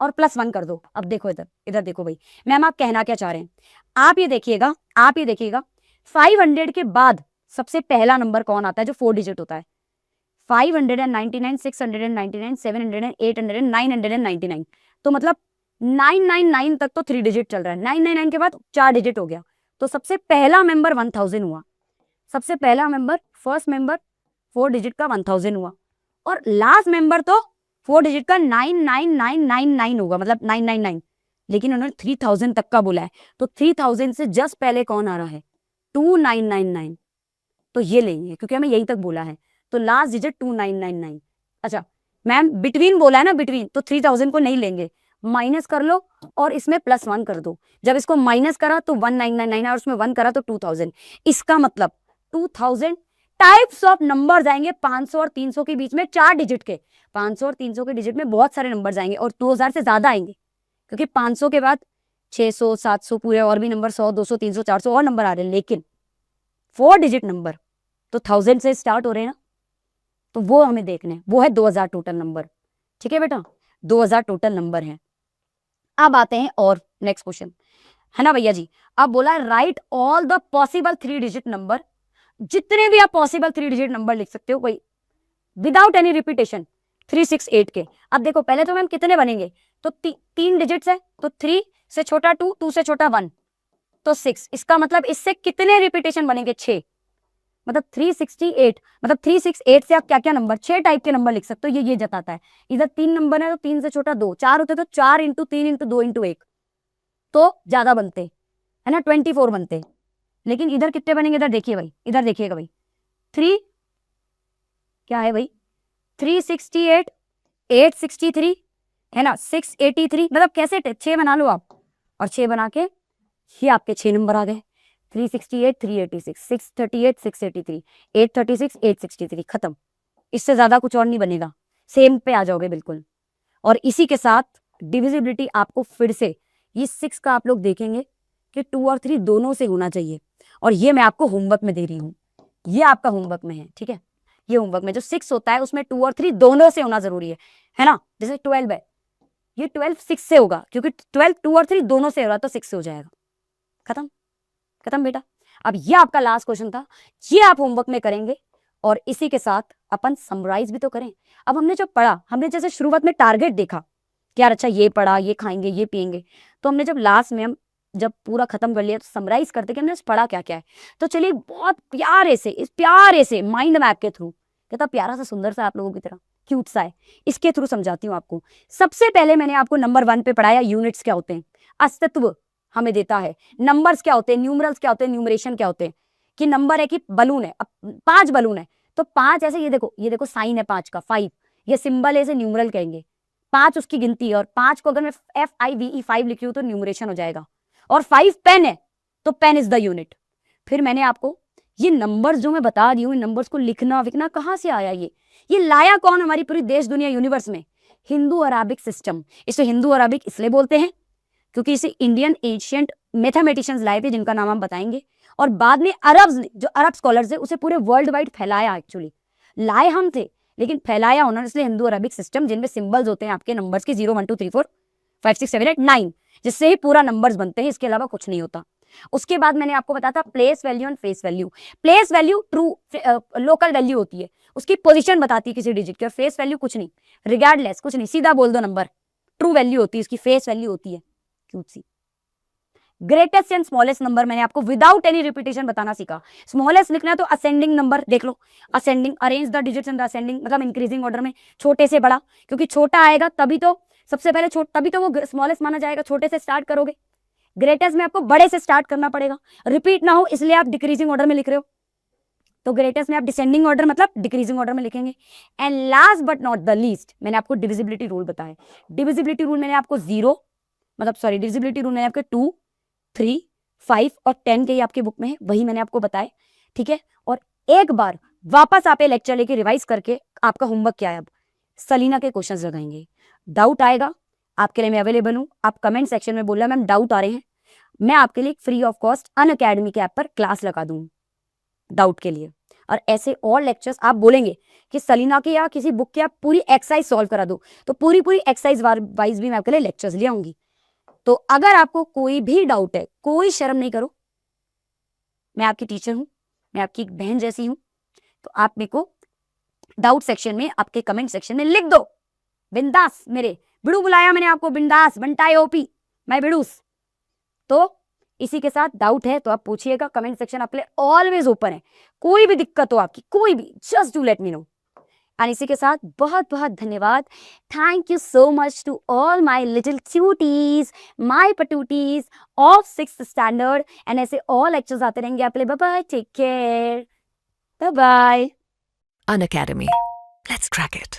और +1 कर दो। अब देखो इधर, इधर देखो भाई, मैम आप कहना क्या चाह रहे हैं? आप ये देखिएगा, आप ये देखिएगा, 500 के बाद सबसे पहला नंबर कौन आता है जो 4 डिजिट होता है? 599, 699, 700, 800, 999। तो मतलब 999 तक तो 3 डिजिट चल रहा है, 999 के बाद 4 डिजिट हो गया, तो सबसे पहला मेंबर 1000 हुआ। सबसे पहला मेंबर, फर्स्ट मेंबर 4 डिजिट का 1000 हुआ, और लास्ट मेंबर तो 4 डिजिट का 99999 होगा, मतलब 999। लेकिन उन्होंने 3000 तक का बोला है, तो 3000 से जस्ट पहले कौन आ रहा है? 2999। तो ये लेंगे क्योंकि हमें यही तक बोला है, तो लास्ट डिजिट 2999। अच्छा मैम बिटवीन बोला है ना, बिटवीन, तो 3000 को नहीं लेंगे, माइनस कर लो और इसमें +1 कर दो। जब इसको माइनस करा तो 1999 और उसमें 1 करा तो 2000। इसका मतलब 2000 टाइप्स ऑफ नंबर्स आएंगे 500 और 300 के बीच में, 4 डिजिट के। 500 और 300 के डिजिट में बहुत सारे नंबर्स आएंगे, और 2000 से ज्यादा आएंगे, क्योंकि 500 के बाद 600, 700 पूरे और भी नंबर, 100, 200, 300, 400 और नंबर आ रहे हैं। लेकिन 4 डिजिट नंबर तो 1000 से स्टार्ट हो रहे हैं ना, तो वो हमें देखने हैं, वो है 2000 टोटल नंबर। ठीक है बेटा, 2000 टोटल नंबर है। अब आते हैं और नेक्स्ट क्वेश्चन, है ना भैया जी। अब बोला right all the possible 3 digit number, जितने भी आप पॉसिबल 3 डिजिट नंबर लिख सकते हो कोई, विदाउट एनी रिपीटेशन, 368 के। अब देखो पहले तो मैम कितने बनेंगे, तो 3 डिजिट्स है, तो 3 से छोटा 2, 2 से छोटा 1, तो 6। इसका मतलब इससे कितने रिपीटेशन बनेंगे? 6, मतलब 368। मतलब 368 से आप क्या क्या नंबर, 6 टाइप के नंबर लिख सकते हो, ये जताता है। इधर 3 नंबर है तो 3 से छोटा 2, 4 होते तो 4 × 3 × 2 × 1, तो ज्यादा बनते, है ना, 24 बनते। लेकिन इधर कितने बनेंगे, इधर देखिए भाई, इधर देखिएगा भाई, 3 क्या है भाई, 368, 863 है ना, 683, मतलब कैसे 6 बना लो आप, और 6 बना के ये आपके 6 नंबर आ गए, 368, 386, 638, 683, 836, 863, खत्म। इससे ज्यादा कुछ और नहीं बनेगा, सेम पे आ जाओगे बिल्कुल। और इसी के साथ डिविजिबिलिटी आपको फिर से ये 6 का आप लोग देखेंगे कि 2 और 3 दोनों से होना चाहिए, और ये मैं आपको होमवर्क में दे रही हूँ, ये आपका होमवर्क में है, ठीक है। ये होमवर्क में जो 6 होता है उसमें 2 और 3 दोनों से होना जरूरी है ना। जैसे 12 है, ये 12 6 से होगा, क्योंकि 12 2 और 3 दोनों से हो रहा, तो 6 से हो जाएगा। खत्म खत्म बेटा। अब ये आपका लास्ट क्वेश्चन था, ये आप होमवर्क में करेंगे, और इसी के साथ अपन समराइज भी तो करें। अब हमने जो पढ़ा, हमने जैसे शुरुआत में टारगेट देखा कि यार अच्छा ये पढ़ा, ये खाएंगे, ये पिएंगे, तो हमने जब लास्ट में हम जब पूरा खत्म कर लिया तो समराइज करते कि हमने पढ़ा क्या क्या है। तो चलिए बहुत प्यारे से, इस प्यारे से माइंड मैप के थ्रू, कितना प्यारा सा सुंदर सा आप लोगों की तरह क्यूट सा है, इसके थ्रू समझाती हूँ आपको। सबसे पहले मैंने आपको नंबर 1 पे पढ़ाया यूनिट्स क्या होते हैं, अस्तित्व हमें देता है, नंबर्स क्या होते हैं, न्यूमरल्स क्या होते हैं, न्यूमरेशन क्या होते हैं, कि नंबर है कि बलून है, अब 5 बलून है तो 5 ऐसे, ये देखो साइन है 5 का, 5 ये सिंबल है, इसे न्यूमरल कहेंगे, 5 उसकी गिनती है, और 5 को अगर मैं FIVE 5 लिखी हूं तो न्यूमरेशन हो जाएगा, और 5 पेन है तो पेन इज द यूनिट। फिर मैंने आपको ये नंबर्स जो मैं बता रही हूँ, इन नंबर्स को लिखना विखना कहाँ से आया, ये लाया कौन हमारी पूरी देश दुनिया यूनिवर्स में, हिंदू अराबिक सिस्टम। इसे हिंदू अराबिक इसलिए बोलते हैं क्योंकि इसे इंडियन एशियंट मैथमेटिशियंस लाए थे, जिनका नाम हम बताएंगे, और बाद में अरब्स ने, जो अरब स्कॉलर्स है, उसे पूरे वर्ल्ड वाइड फैलाया। एक्चुअली लाए हम थे, लेकिन फैलाया उन्होंने, इसलिए हिंदू अरबिक सिस्टम, जिनमें सिंबल्स होते हैं आपके नंबर्स के 0 1 2 3 4 5 6 7 8 9, जिससे ही पूरा नंबर्स बनते हैं, इसके अलावा कुछ नहीं होता। उसके बाद मैंने आपको बताया था place value and face value. Place value true local value होती है, उसकी पोजीशन बताती है किसी डिजिट की, और फेस वैल्यू कुछ नहीं, रिगार्डलेस कुछ नहीं, सीधा बोल दो नंबर, ट्रू वैल्यू होती है, इसकी फेस वैल्यू होती है क्यूट सी। ग्रेटेस्ट एंड स्मॉलेस्ट नंबर मैंने आपको विदाउट एनी रिपीटेशन बताना सीखा। स्मॉलेस्ट लिखना है तो असेंडिंग नंबर देख लो, ascending, arrange the digits in the ascending, मतलब इंक्रीजिंग ऑर्डर में, छोटे से बड़ा, क्योंकि छोटा आएगा तभी तो सबसे पहले तभी तो वो स्मॉलेस्ट माना जाएगा, छोटे से स्टार्ट करोगे। ग्रेटेस्ट में आपको बड़े से स्टार्ट करना पड़ेगा, रिपीट ना हो इसलिए आप डिक्रीजिंग ऑर्डर में लिख रहे हो, तो ग्रेटेस्ट में आप डिसेंडिंग ऑर्डर मतलब डिक्रीजिंग ऑर्डर में लिखेंगे। And last but not the least मैंने आपको डिविजिबिलिटी रूल बताया। डिविजिबिलिटी रूल मैंने आपको डिविजिबिलिटी रूल मैंने आपके 2 3 5 और 10 के ही आपके बुक में है, वही मैंने आपको बताया, ठीक है। और एक बार वापस आप ये लेक्चर लेके रिवाइज करके, आपका होमवर्क क्या है, अब सलीना के क्वेश्चंस लगाएंगे। डाउट आएगा आपके लिए मैं अवेलेबल हूं, आप कमेंट सेक्शन में बोलना मैम डाउट आ रहे हैं, मैं आपके लिए फ्री ऑफ कॉस्ट अनअकैडमी के ऐप पर क्लास लगा दूं डाउट के लिए। और ऐसे और लेक्चर्स आप बोलेंगे कि सलीना के या किसी बुक के आप पूरी एक्सरसाइज सॉल्व करा दो, तो पूरी एक्सरसाइज वाइज भी मैं आपके लिए लेक्चर्स ले आऊंगी। तो अगर आपको कोई भी डाउट है, कोई शर्म नहीं करो, मैं आपकी टीचर हूं, मैं आपकी एक बहन जैसी हूं, तो आप मेरे को डाउट सेक्शन में, आपके कमेंट सेक्शन में लिख दो बिंदास। मेरे बिड़ू बुलाया मैंने आपको, बिंदास बंटाई ओपी मैं बिड़ूस। तो इसी के साथ डाउट है तो आप पूछिएगा, कमेंट सेक्शन आपके लिए ऑलवेज ओपन है, कोई भी दिक्कत हो आपकी, कोई भी, just do let me know. And इसी के साथ बहुत बहुत धन्यवाद, thank you so much to all my little cuties, my patooties of 6th standard. And ऐसे और लेक्चर्स आते रहेंगे आपके लिए। Bye bye, take care, bye bye. Unacademy. Let's crack it.